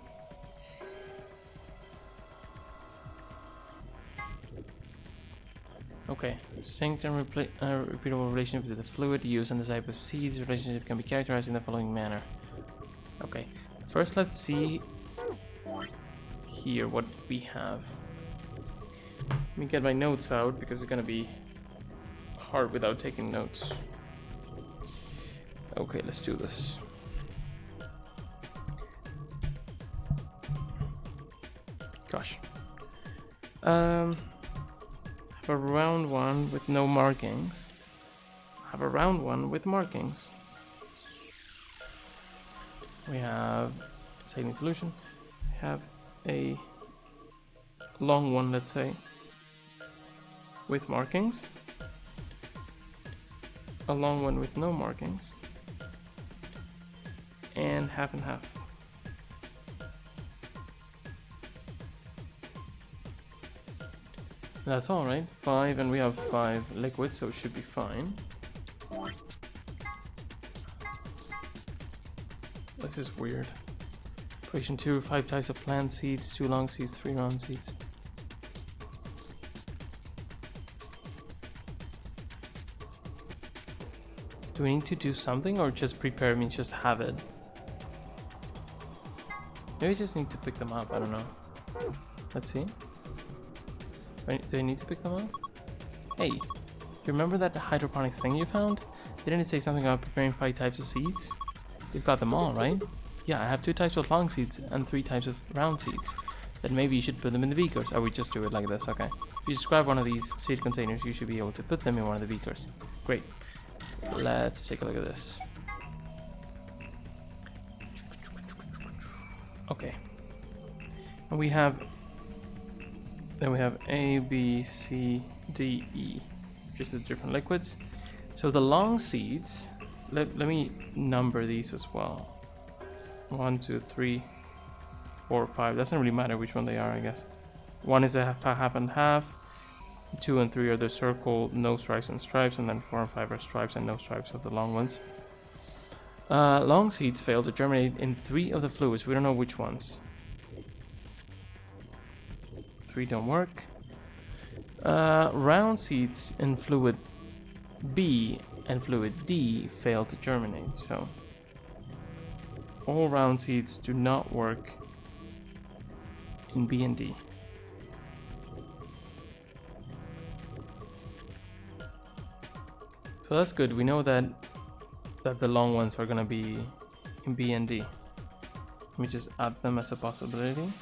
Speaker 1: Okay. Distinct and repeatable relationship with the fluid used and the type of seeds. Relationship can be characterized in the following manner. Okay. First, let's see here what we have. Let me get my notes out because it's gonna be hard without taking notes. Okay, let's do this. Gosh. Have a round one with no markings. Have a round one with markings. We have saline solution. We have a long one, let's say, with markings. A long one with no markings. And half and half. That's all right. 5, and we have 5 liquids, so it should be fine. This is weird. Equation 2, 5 types of plant seeds, 2 long seeds, 3 round seeds. Do we need to do something, or just prepare means just have it? Maybe we just need to pick them up, I don't know. Let's see. Do I need to pick them up? Hey, you remember that hydroponics thing you found? Didn't it say something about preparing 5 types of seeds? You've got them all, right? Yeah, I have 2 types of long seeds and 3 types of round seeds. Then maybe you should put them in the beakers. Or we just do it like this, okay. If you just grab one of these seed containers, you should be able to put them in one of the beakers. Great. Let's take a look at this. Okay. And we have... Then we have A, B, C, D, E. Just the different liquids. So the long seeds... Let me number these as well. 1, 2, 3, 4, 5. Doesn't really matter which one they are, I guess. 1 is a half and half. 2 and 3 are the circle, no stripes and stripes, and then 4 and 5 are stripes and no stripes of the long ones. Long seeds fail to germinate in 3 of the fluids. We don't know which ones. 3 don't work. Round seeds in fluid B and fluid D fail to germinate, so all round seeds do not work in B and D. So that's good. We know that the long ones are gonna be in B and D. Let me just add them as a possibility.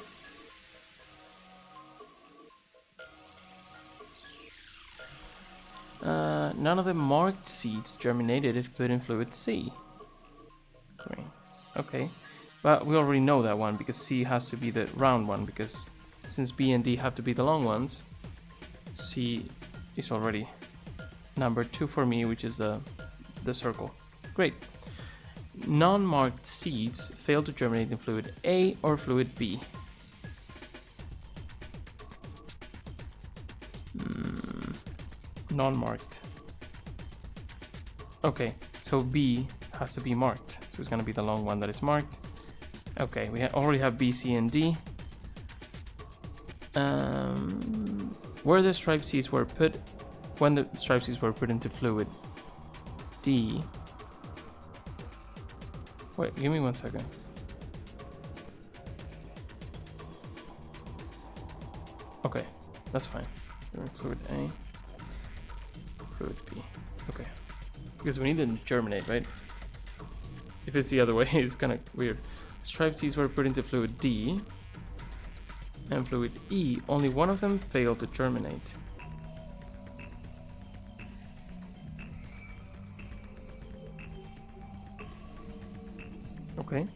Speaker 1: None of the marked seeds germinated if put in fluid C. Great. Okay, but we already know that one because C has to be the round one, because since B and D have to be the long ones, C is already number 2 for me, which is the circle. Great. Non-marked seeds fail to germinate in fluid A or fluid B. Non-marked. Okay, so B has to be marked, so it's gonna be the long one that is marked. Okay, we already have B, C, and D. Where the striped seeds were put, when the striped seeds were put into fluid D. Wait, give me 1 second. Okay, that's fine. Fluid A, fluid B. Okay, because we need to germinate, right? If it's the other way, it's kind of weird. Striped seeds were put into fluid D and fluid E. Only one of them failed to germinate. Okay.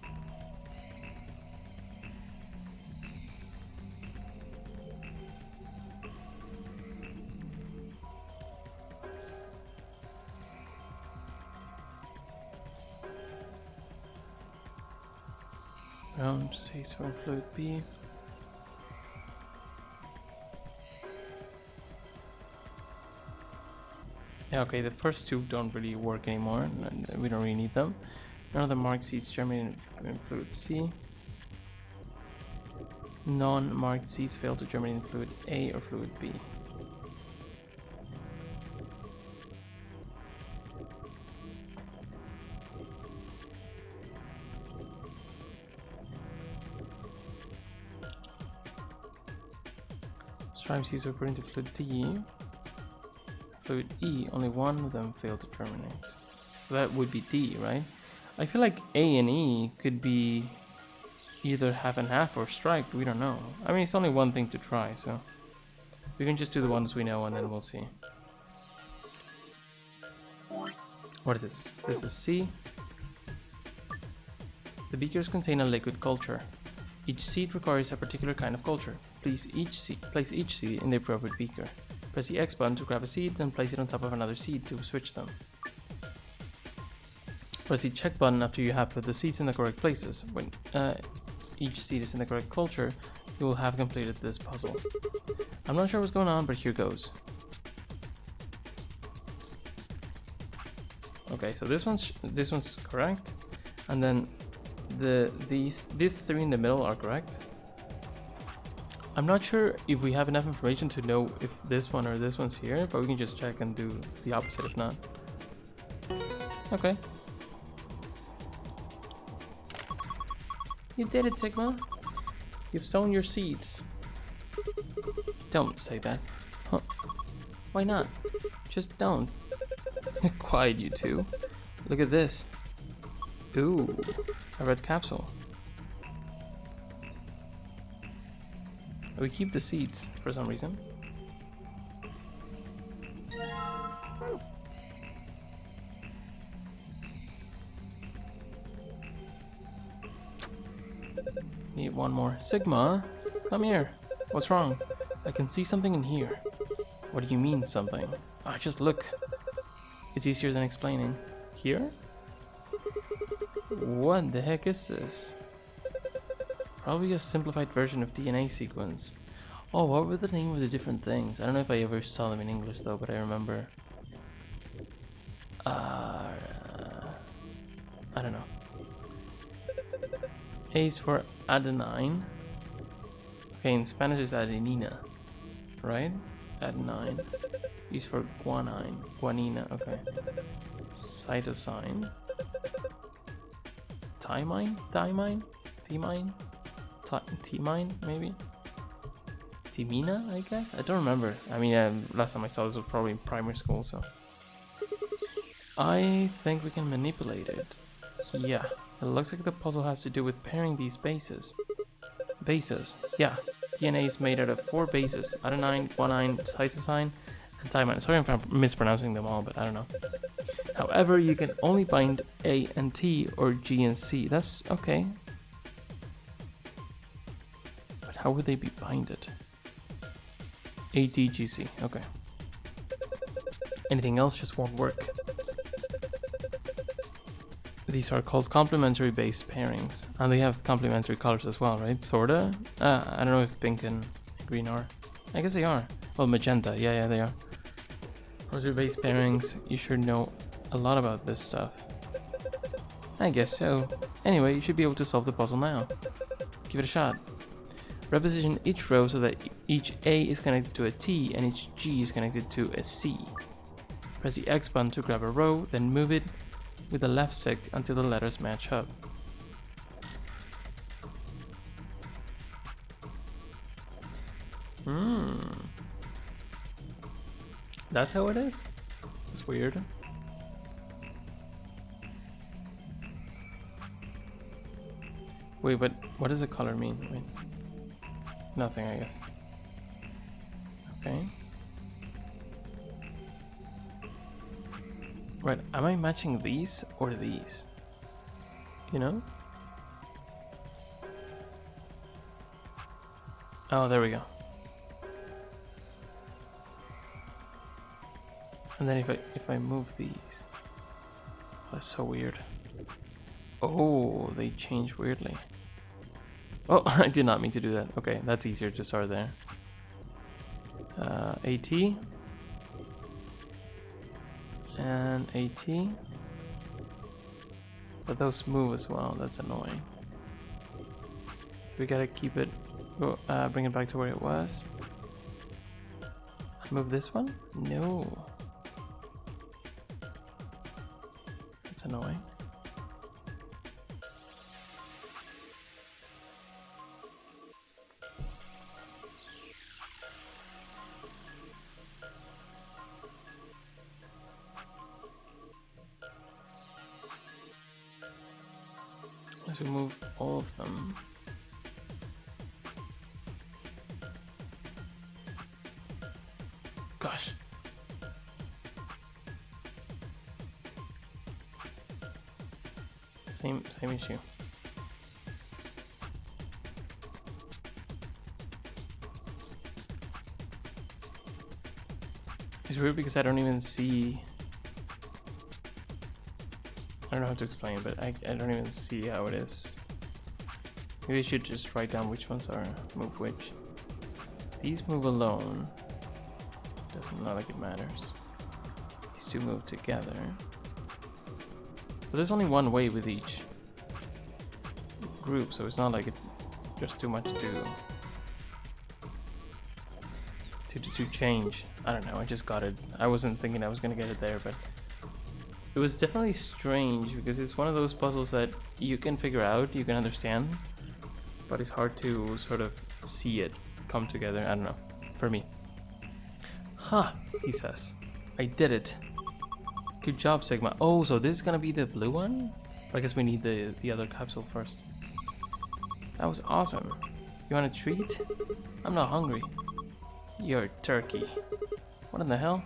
Speaker 1: Round seeds from fluid B. Yeah, okay, the first two don't really work anymore, and we don't really need them. None of the marked seeds germinate in fluid C. Non-marked seeds fail to germinate in fluid A or fluid B. Striped seeds were put into fluid D. Fluid E, only one of them failed to germinate. So that would be D, right? I feel like A and E could be either half and half or striped, we don't know. I mean, it's only one thing to try, so we can just do the ones we know and then we'll see. What is this? This is C. The beakers contain a liquid culture. Each seed requires a particular kind of culture. Place each seed in the appropriate beaker. Press the X button to grab a seed, then place it on top of another seed to switch them. Press the check button after you have put the seeds in the correct places. When each seed is in the correct culture, you will have completed this puzzle. I'm not sure what's going on, but here goes. Okay, so this one's correct, and then these three in the middle are correct. I'm not sure if we have enough information to know if this one or this one's here, but we can just check and do the opposite if not. Okay. You did it, Sigma. You've sown your seeds. Don't say that. Huh. Why not? Just don't. Quiet, you two. Look at this. Ooh, a red capsule. We keep the seeds for some reason. Need one more. Sigma, come here. What's wrong? I can see something in here. What do you mean, something? Ah, just look. It's easier than explaining. Here? What the heck is this? Probably a simplified version of DNA sequence. Oh, what were the name of the different things? I don't know if I ever saw them in English though, but I remember. I don't know. A is for adenine. Okay, in Spanish it's adenina, right? Adenine. E is for guanine. Guanina, okay. Cytosine. Thymine? Thymine? Thymine? T-mine, maybe? Timina, I guess? I don't remember. I mean, last time I saw this was probably in primary school, so... I think we can manipulate it. Yeah, it looks like the puzzle has to do with pairing these bases. Bases, yeah. DNA is made out of 4 bases. Adenine, guanine, cytosine, and thymine. Sorry if I'm mispronouncing them all, but I don't know. However, you can only bind A and T or G and C. That's okay. How would they be binded? ATGC, okay. Anything else just won't work. These are called complementary base pairings. And they have complementary colors as well, right? Sorta? I don't know if pink and green are. I guess they are. Well, magenta, yeah, they are. Complementary base pairings, you should know a lot about this stuff. I guess so. Anyway, you should be able to solve the puzzle now. Give it a shot. Reposition each row so that each A is connected to a T and each G is connected to a C. Press the X button to grab a row, then move it with the left stick until the letters match up. That's how it is? That's weird. Wait, but what does the color mean? Wait. Nothing, I guess. Okay. Right, am I matching these or these? You know? Oh, there we go. And then if I move these, that's so weird. Oh, they change weirdly. Oh, I did not mean to do that. Okay, that's easier to start there. AT and AT, but those move as well. That's annoying. So we gotta keep it, bring it back to where it was. Move this one? No. That's annoying. Let's remove all of them. Gosh. Same issue. It's weird because I don't even see. I don't know how to explain, but I don't even see how it is. Maybe I should just write down which ones are move which. These move alone. Doesn't look like it matters. These two move together. But there's only one way with each group, so it's not like there's too much to change. I don't know, I just got it. I wasn't thinking I was gonna get it there, but it was definitely strange because it's one of those puzzles that you can figure out, you can understand, but it's hard to sort of see it come together. I don't know, for me. Huh, he says. I did it. Good job, Sigma. Oh, so this is gonna be the blue one? I guess we need the other capsule first. That was awesome. You want a treat? I'm not hungry. You're a turkey. What in the hell?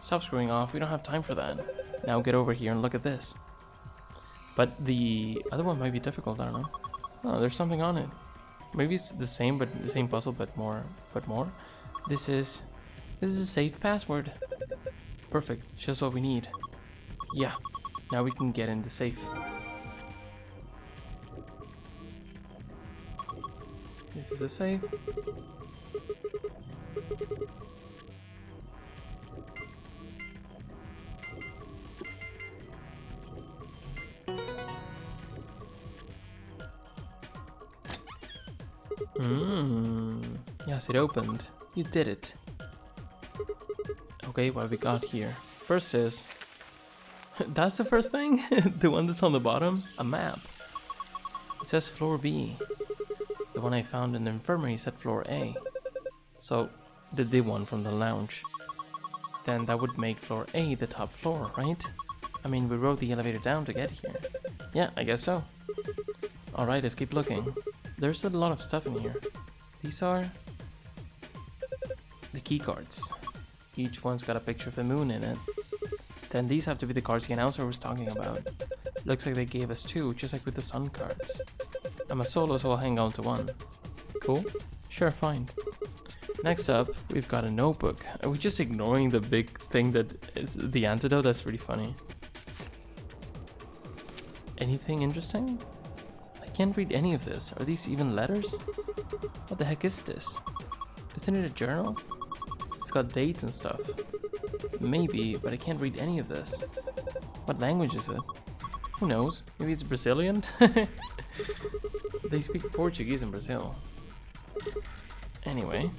Speaker 1: Stop screwing off, we don't have time for that. Now get over here and look at this. But the other one might be difficult, I don't know. Oh, there's something on it. Maybe it's the same, but the same puzzle, but more. This is a safe password. Perfect, just what we need. Yeah, now we can get in the safe. This is a safe. Yes, it opened. You did it. Okay, what we got here? First is... That's the first thing? The one that's on the bottom? A map. It says floor B. The one I found in the infirmary said floor A. So, the one from the lounge. Then that would make floor A the top floor, right? I mean, we rode the elevator down to get here. Yeah, I guess so. Alright, let's keep looking. There's a lot of stuff in here. These are... the key cards. Each one's got a picture of the moon in it. Then these have to be the cards the announcer was talking about. Looks like they gave us two, just like with the sun cards. I'm a solo, so I'll hang on to one. Cool? Sure, fine. Next up, we've got a notebook. Are we just ignoring the big thing that is the antidote? That's really funny. Anything interesting? I can't read any of this. Are these even letters? What the heck is this? Isn't it a journal? It's got dates and stuff. Maybe, but I can't read any of this. What language is it? Who knows? Maybe it's Brazilian? They speak Portuguese in Brazil. Anyway,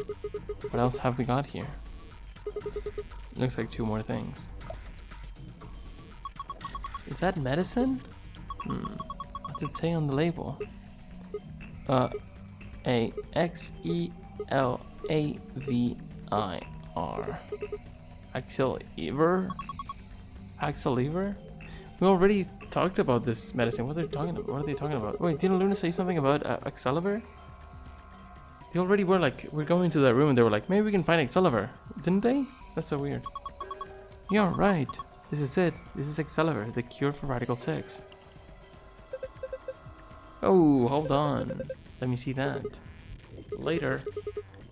Speaker 1: what else have we got here? Looks like two more things. Is that medicine? What's it say on the label? Axelavir. Axelavir? We already talked about this medicine. What are they talking about? What are they talking about? Wait, didn't Luna say something about Axelavir? They already were like, we're going to that room and they were like, maybe we can find Axelavir. Didn't they? That's so weird. You're right. This is it. This is Axelavir, the cure for Radical 6. Oh, hold on. Let me see that. Later.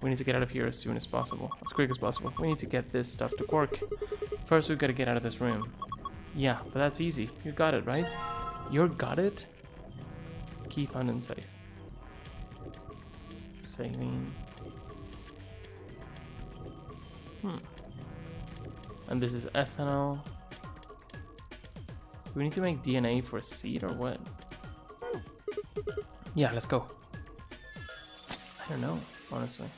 Speaker 1: We need to get out of here as soon as possible. As quick as possible. We need to get this stuff to Quark. First, we've got to get out of this room. Yeah, but that's easy. You got it, right? You got it? Key found in safe. Saline. And this is ethanol. Do we need to make DNA for a seed or what? Yeah, let's go. I don't know, honestly.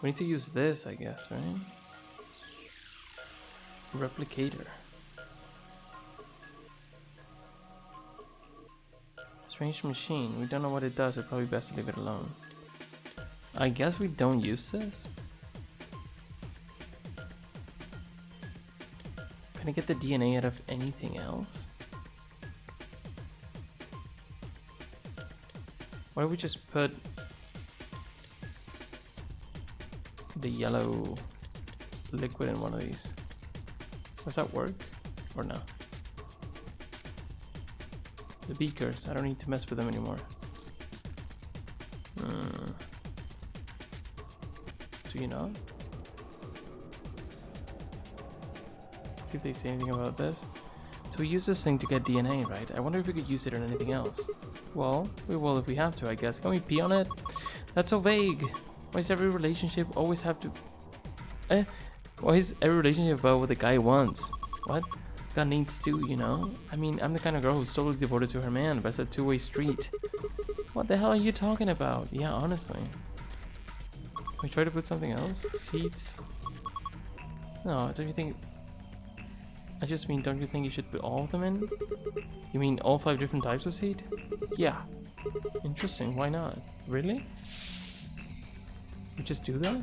Speaker 1: We need to use this, I guess, right? Replicator. Strange machine. We don't know what it does. It's probably best to leave it alone. I guess we don't use this. Can I get the DNA out of anything else? Why don't we just put the yellow liquid in one of these? Does that work? Or no? The beakers, I don't need to mess with them anymore. Do you know? See if they say anything about this. So we use this thing to get DNA, right? I wonder if we could use it on anything else. Well, we will if we have to, I guess. Can we pee on it? That's so vague. Why does every relationship always have to... Why is every relationship about what the guy wants? What? God needs to, you know? I mean, I'm the kind of girl who's totally devoted to her man, but it's a two-way street. What the hell are you talking about? Yeah, honestly. Can we try to put something else? Seeds? No, don't you think... I just mean, don't you think you should put all of them in? You mean all 5 different types of seed? Yeah. Interesting, why not? Really? We just do that?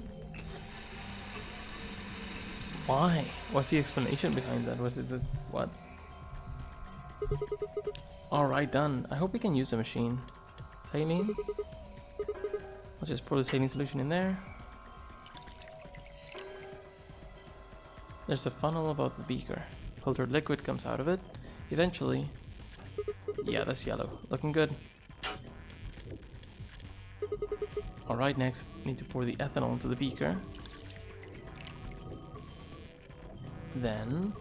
Speaker 1: Why? What's the explanation behind that? Was it this? What? Alright, done. I hope we can use the machine. Saline. I'll just pour the saline solution in there. There's a funnel above the beaker. Filtered liquid comes out of it. Eventually. Yeah, that's yellow. Looking good. Alright, next we need to pour the ethanol into the beaker. Then...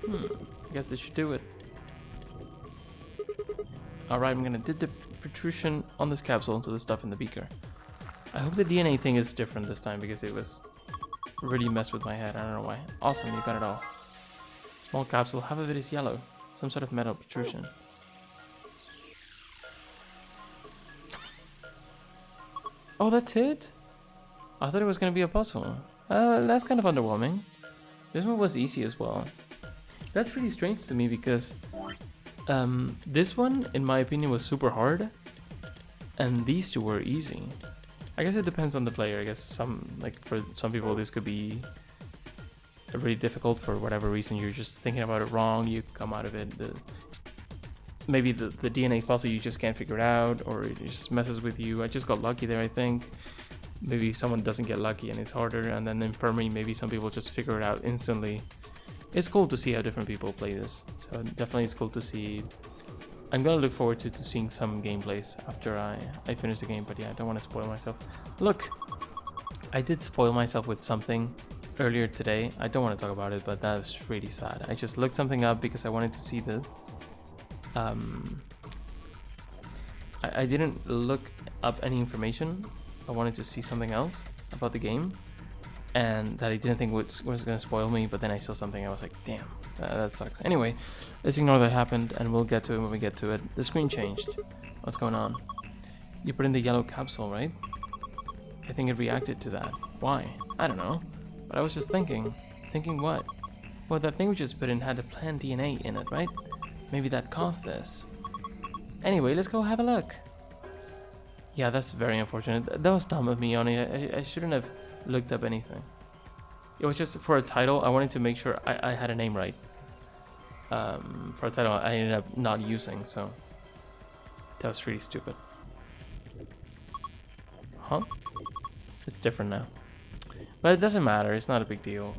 Speaker 1: I guess this should do it. Alright, I'm gonna dip the protrusion on this capsule into the stuff in the beaker. I hope the DNA thing is different this time because it was really messed with my head. I don't know why. Awesome, you got it all. Small capsule, half of it is yellow. Some sort of metal protrusion. Oh, that's it? I thought it was gonna be a puzzle. That's kind of underwhelming. This one was easy as well. That's really strange to me because this one, in my opinion, was super hard, and these two were easy. I guess it depends on the player. I guess for some people this could be really difficult for whatever reason. You're just thinking about it wrong. You come out of it. Maybe the DNA puzzle you just can't figure it out, or it just messes with you. I just got lucky there, I think. Maybe someone doesn't get lucky and it's harder, and then infirmary, maybe some people just figure it out instantly. It's cool to see how different people play this. So definitely it's cool to see. I'm gonna look forward to seeing some gameplays after I finish the game, but yeah, I don't want to spoil myself. Look, I did spoil myself with something earlier today. I don't want to talk about it, but that was really sad. I just looked something up because I wanted to see the... I didn't look up any information. I wanted to see something else about the game, and that I didn't think was going to spoil me, but then I saw something. I was like, damn, that sucks. Anyway, let's ignore that happened, and we'll get to it when we get to it. The screen changed. What's going on? You put in the yellow capsule, right? I think it reacted to that. Why? I don't know. But I was just thinking what? Well, that thing we just put in had a plant DNA in it, right? Maybe that caused this. Anyway, let's go have a look. Yeah, that's very unfortunate. That was dumb of me, Oni. I shouldn't have looked up anything. It was just for a title. I wanted to make sure I had a name right. For a title I ended up not using, so that was really stupid. Huh? It's different now. But it doesn't matter, it's not a big deal.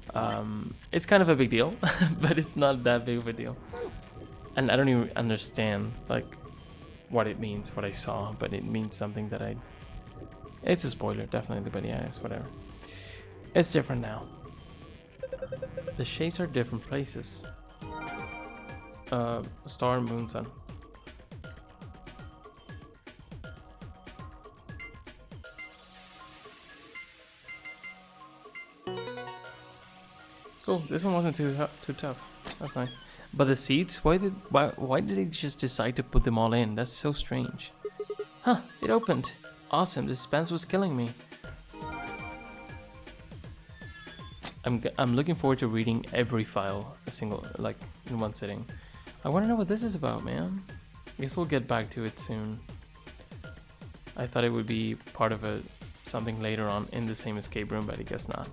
Speaker 1: It's kind of a big deal, but it's not that big of a deal. And I don't even understand, like, what it means, what I saw, but it means something that I... It's a spoiler, definitely, but yeah, it's whatever. It's different now. The shapes are different places. Star, moon, sun. Cool. This one wasn't too tough. That's nice. But the seats, why did they just decide to put them all in? That's so strange. Huh? It opened. Awesome. The suspense was killing me. I'm looking forward to reading every file, like in one sitting. I want to know what this is about, man. I guess we'll get back to it soon. I thought it would be part of something later on in the same escape room, but I guess not.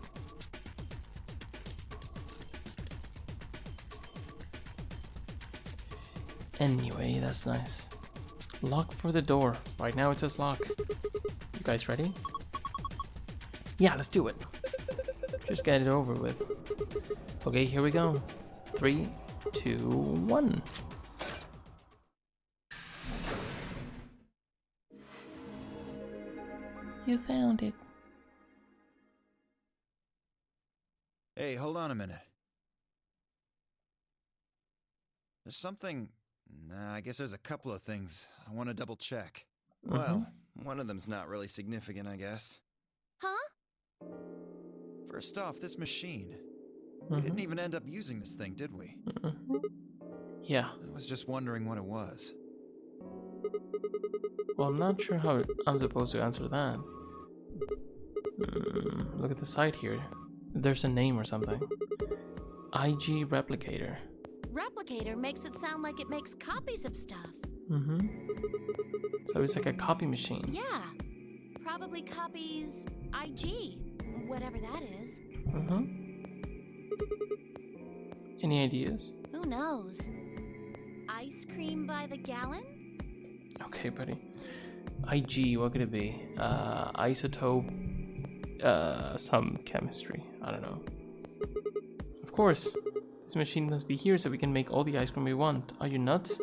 Speaker 1: Anyway, that's nice. Lock for the door. Right now it says lock. You guys ready? Yeah, let's do it. Just get it over with. Okay, here we go. 3, 2, 1. You found it.
Speaker 7: Hey, hold on a minute. There's something... Nah, I guess there's a couple of things I want to double check. Well, one of them's not really significant, I guess.
Speaker 2: Huh?
Speaker 7: First off, this machine. We didn't even end up using this thing, did we?
Speaker 1: Yeah.
Speaker 7: I was just wondering what it was.
Speaker 1: Well, I'm not sure how I'm supposed to answer that. Look at the side here. There's a name or something. IG Replicator.
Speaker 2: Replicator makes it sound like it makes copies of stuff.
Speaker 1: So it's like a copy machine.
Speaker 2: Yeah. Probably copies IG, whatever that is.
Speaker 1: Any ideas?
Speaker 2: Who knows? Ice cream by the gallon?
Speaker 1: Okay, buddy. IG, what could it be? Isotope, some chemistry. I don't know. Of course. This machine must be here so we can make all the ice cream we want. Are you nuts?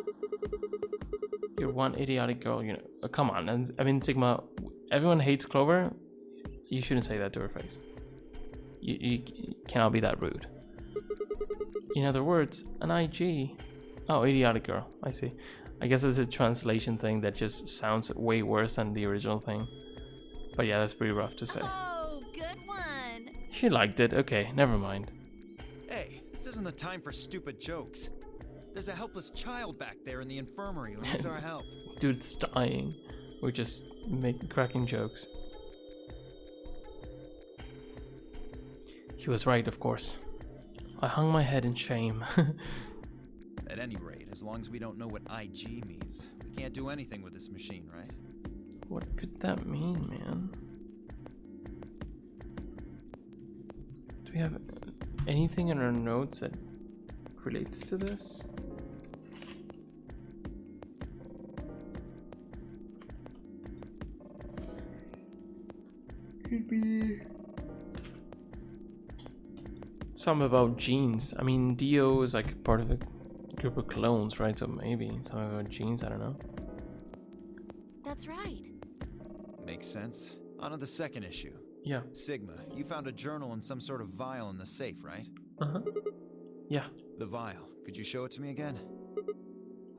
Speaker 1: You're one idiotic girl, you know. Come on, I mean, Sigma, everyone hates Clover. You shouldn't say that to her face. You cannot be that rude. In other words, an IG. Oh, idiotic girl. I see. I guess it's a translation thing that just sounds way worse than the original thing. But yeah, that's pretty rough to say.
Speaker 2: Oh, good one.
Speaker 1: She liked it. Okay, never mind.
Speaker 7: Hey, this isn't the time for stupid jokes. There's a helpless child back there in the infirmary who needs our help.
Speaker 1: Dude's dying. We're just cracking jokes. He was right, of course. I hung my head in shame.
Speaker 7: At any rate, as long as we don't know what IG means, we can't do anything with this machine, right?
Speaker 1: What could that mean, man? Do we have anything in our notes that relates to this? Could be some about genes. I mean, Dio is like part of a group of clones, right? So maybe some about genes, I don't know.
Speaker 2: That's right.
Speaker 7: Makes sense. On to the second issue.
Speaker 1: Yeah.
Speaker 7: Sigma, you found a journal and some sort of vial in the safe, right?
Speaker 1: Yeah.
Speaker 7: The vial. Could you show it to me again?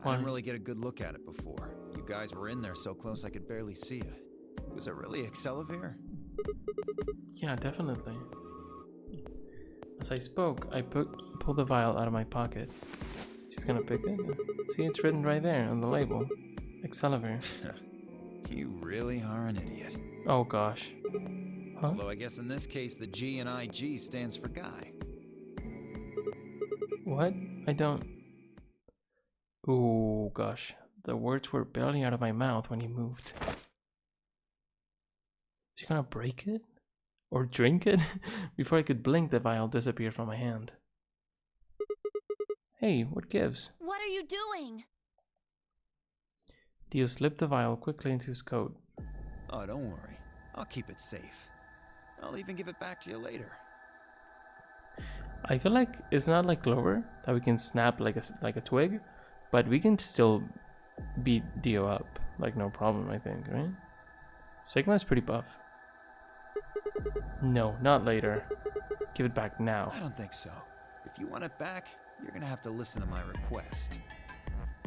Speaker 1: Why?
Speaker 7: I didn't really get a good look at it before. You guys were in there so close I could barely see it. Was it really Excelivir?
Speaker 1: Yeah, definitely. As I spoke, I pulled the vial out of my pocket. She's gonna pick it. See, it's written right there on the label. Excelivir.
Speaker 7: You really are an idiot.
Speaker 1: Oh gosh. Huh?
Speaker 7: Although I guess in this case the G in IG stands for guy.
Speaker 1: What? I don't... Oh gosh. The words were barely out of my mouth when he moved. Is he gonna break it? Or drink it? Before I could blink, the vial disappeared from my hand. Hey, what gives?
Speaker 2: What are you doing?
Speaker 1: Dio slipped the vial quickly into his coat.
Speaker 7: Oh, don't worry. I'll keep it safe. I'll even give it back to you later.
Speaker 1: I feel like it's not like Clover that we can snap like a twig, but we can still beat Dio up like no problem. I think, right? Sigma's pretty buff. No, not later. Give it back now.
Speaker 7: I don't think so. If you want it back, you're gonna have to listen to my request.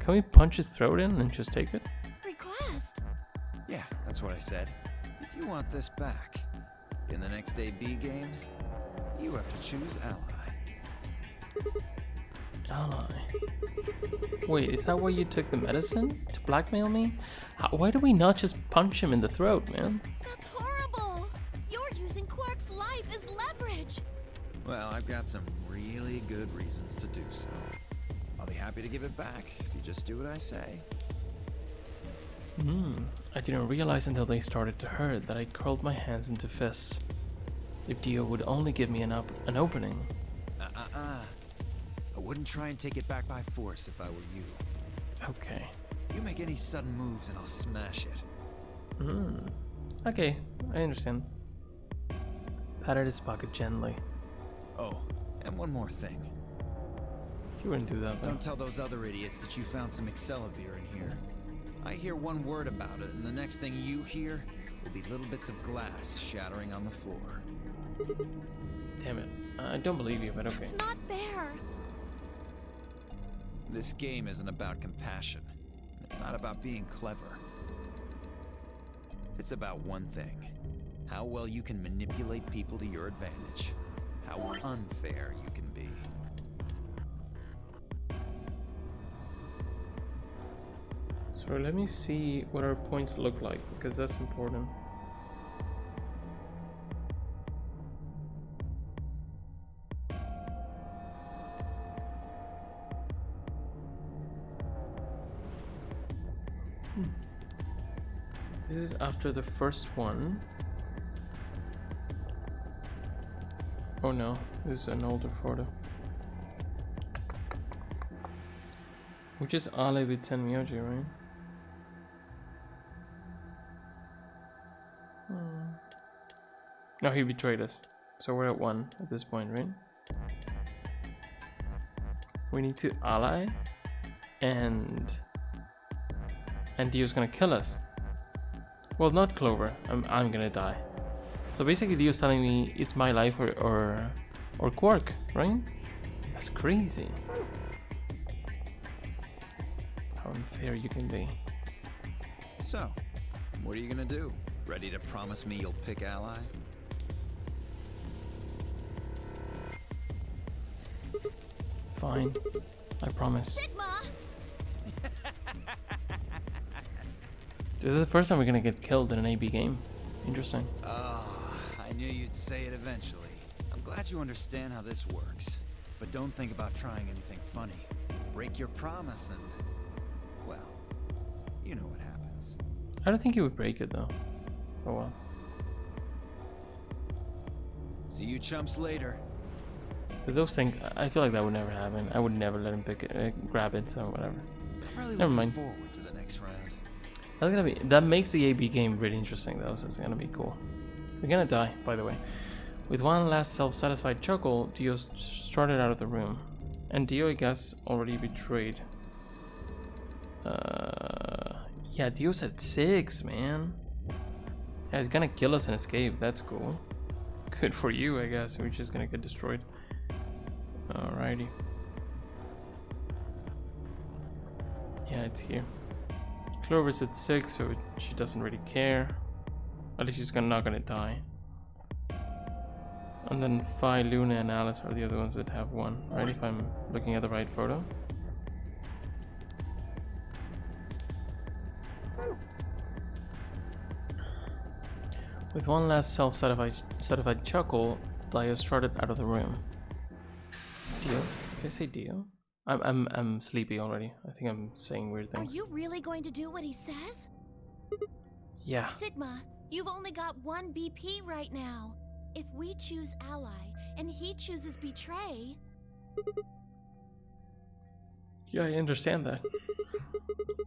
Speaker 1: Can we punch his throat in and just take it?
Speaker 2: Request?
Speaker 7: Yeah, that's what I said. If you want this back, in the next AB game, you have to choose ally.
Speaker 1: Ally. Wait, is that why you took the medicine? To blackmail me? Why do we not just punch him in the throat, man?
Speaker 2: That's horrible! You're using Quark's life as leverage!
Speaker 7: Well, I've got some really good reasons to do so. I'll be happy to give it back if you just do what I say.
Speaker 1: I didn't realize until they started to hurt that I curled my hands into fists. If Dio would only give me an opening.
Speaker 7: I wouldn't try and take it back by force if I were you.
Speaker 1: Okay.
Speaker 7: You make any sudden moves and I'll smash it.
Speaker 1: Okay, I understand. Patted his pocket gently.
Speaker 7: Oh, and one more thing.
Speaker 1: You wouldn't do that, though.
Speaker 7: Don't tell those other idiots that you found some Excelavir in here. I hear one word about it, and the next thing you hear will be little bits of glass shattering on the floor.
Speaker 1: Damn it. I don't believe you, but okay.
Speaker 2: It's not fair!
Speaker 7: This game isn't about compassion. It's not about being clever. It's about one thing. How well you can manipulate people to your advantage. How unfair you can be.
Speaker 1: So let me see what our points look like, because that's important. This is after the first one. Oh no, this is an older photo. Which is Ale with Tenmyouji, right? No, he betrayed us. So we're at 1 at this point, right? We need to ally, and Dio's gonna kill us. Well, not Clover. I'm gonna die. So basically, Dio's telling me it's my life or Quark, right? That's crazy. How unfair you can be.
Speaker 7: So, what are you gonna do? Ready to promise me you'll pick ally?
Speaker 1: Fine. I promise.
Speaker 2: Sigma!
Speaker 1: This is the first time we're gonna get killed in an AB game. Interesting.
Speaker 7: Oh, I knew you'd say it eventually. I'm glad you understand how this works. But don't think about trying anything funny. Break your promise and... well, you know what happens.
Speaker 1: I don't think he would break it though. Oh well.
Speaker 7: See you chumps later.
Speaker 1: But those things, I feel like that would never happen. I would never let him pick it, grab it, so whatever.
Speaker 7: Really
Speaker 1: Never
Speaker 7: looking
Speaker 1: mind.
Speaker 7: forward to the next round.
Speaker 1: That makes the AB game really interesting though, so it's gonna be cool. We're gonna die, by the way. With one last self-satisfied chuckle, Dio strutted out of the room. And Dio, I guess, already betrayed. Yeah, Dio's at 6, man. Yeah, he's gonna kill us and escape. That's cool. Good for you, I guess. We're just gonna get destroyed. Alrighty. Yeah, it's here. Clover's at 6, so she doesn't really care. At least she's not gonna die. And then Phi, Luna, and Alice are the other ones that have 1, right? If I'm looking at the right photo. With one last self-satisfied chuckle, Dio strutted out of the room. Dio? Did I say Dio? I'm sleepy already. I think I'm saying weird
Speaker 2: Are
Speaker 1: things.
Speaker 2: you really going to do what he says?
Speaker 1: Yeah.
Speaker 2: Sigma, you've only got one BP right now. If we choose ally and he chooses betray...
Speaker 1: Yeah, I understand that.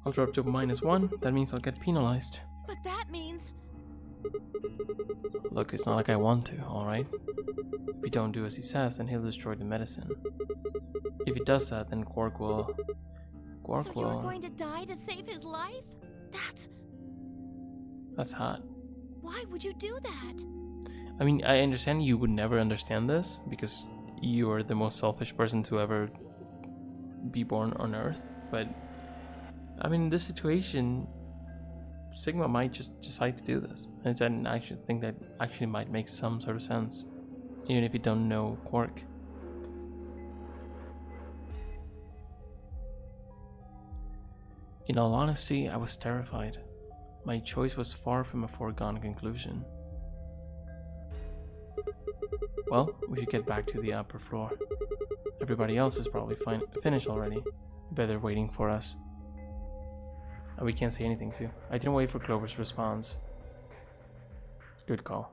Speaker 1: I'll drop to -1. That means I'll get penalized.
Speaker 2: But that means...
Speaker 1: Look, it's not like I want to, alright? If we don't do as he says, then he'll destroy the medicine. If he does that, then Quark will...
Speaker 2: So you're going to die to save his life?
Speaker 1: That's hot.
Speaker 2: Why would you do that?
Speaker 1: I mean, I understand you would never understand this, because you are the most selfish person to ever be born on Earth, but... I mean, in this situation... Sigma might just decide to do this. And I actually think that actually might make some sort of sense. Even if you don't know Quark. In all honesty, I was terrified. My choice was far from a foregone conclusion. Well, we should get back to the upper floor. Everybody else is probably finished already. Bet they're waiting for us. We can't say anything too. I didn't wait for Clover's response. Good call.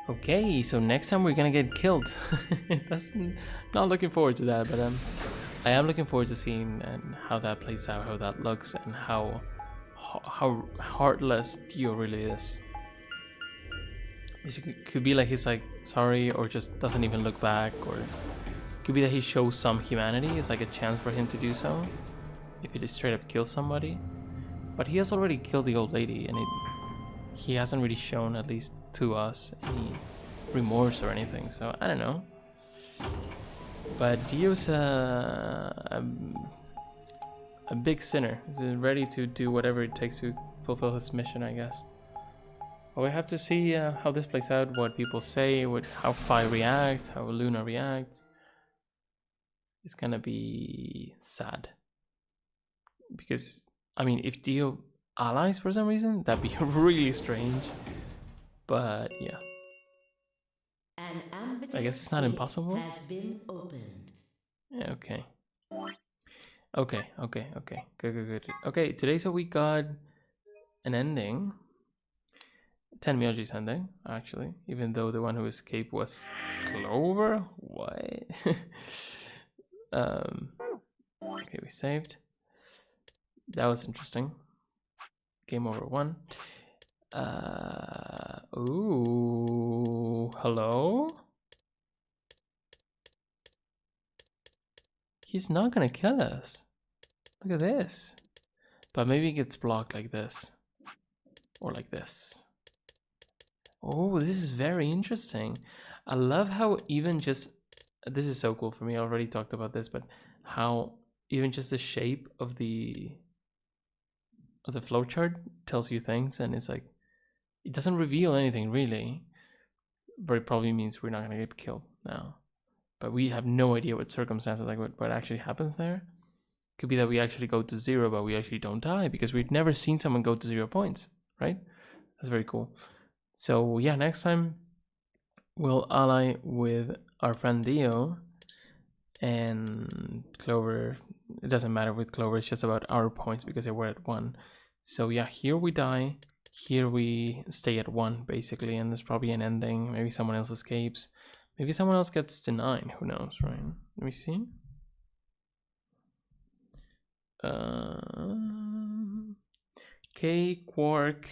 Speaker 1: Okay, so next time we're gonna get killed. That's not looking forward to that, but I am looking forward to seeing how that plays out, how that looks, and how heartless Dio really is. It could be like he's like sorry, or just doesn't even look back, or could be that he shows some humanity. It's like a chance for him to do so if he just straight up kills somebody. But he has already killed the old lady, and he hasn't really shown, at least to us, any remorse or anything. So I don't know. But Dio's a big sinner. He's ready to do whatever it takes to fulfill his mission, I guess. Well, we have to see how this plays out, what people say, how Phi reacts, how Luna reacts. It's gonna be sad. Because, I mean, if Dio allies for some reason, that'd be really strange. But, yeah. I guess it's not impossible.
Speaker 3: Has been opened.
Speaker 1: Yeah, okay. Okay. Good. Okay, today so we got an ending. Tenmyouji's ending, actually. Even though the one who escaped was Clover? What? Okay, we saved. That was interesting. Game over 1. Ooh, hello? He's not gonna kill us. Look at this. But maybe it gets blocked like this. Or like this. Oh, this is very interesting. I love how even just... This is so cool for me. I already talked about this, but how even just the shape of the flowchart tells you things, and it's like it doesn't reveal anything really, but it probably means we're not gonna get killed now. But we have no idea what circumstances, like what actually happens there. Could be that we actually go to 0, but we actually don't die because we've never seen someone go to 0 points, right? That's very cool. So yeah, next time we'll ally with our friend Dio and Clover. It doesn't matter with Clover, it's just about our points because they were at 1. So yeah, here we die, here we stay at 1 basically, and there's probably an ending. Maybe someone else escapes, maybe someone else gets to 9, who knows, right? Let me see. K, Quark,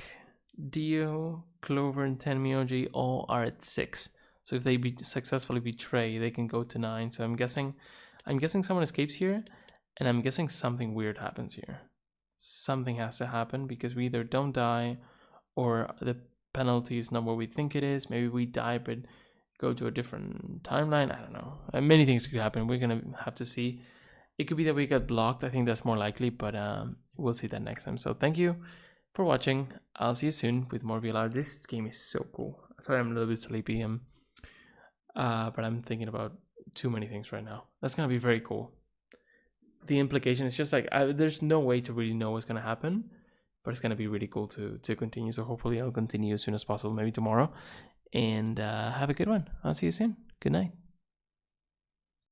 Speaker 1: Dio, Clover, and Tenmyouji all are at 6. So if they successfully betray, they can go to 9. So I'm guessing someone escapes here, and I'm guessing something weird happens here. Something has to happen because we either don't die, or the penalty is not what we think it is. Maybe we die but go to a different timeline. I don't know. Many things could happen. We're gonna have to see. It could be that we get blocked. I think that's more likely, but we'll see that next time. So thank you for watching. I'll see you soon with more VLR. This game is so cool. Sorry, I'm a little bit sleepy. But I'm thinking about too many things right now. That's gonna be very cool. The implication is just like there's no way to really know what's gonna happen, but it's gonna be really cool to continue. So hopefully I'll continue as soon as possible, maybe tomorrow. And have a good one. I'll see you soon. Good night.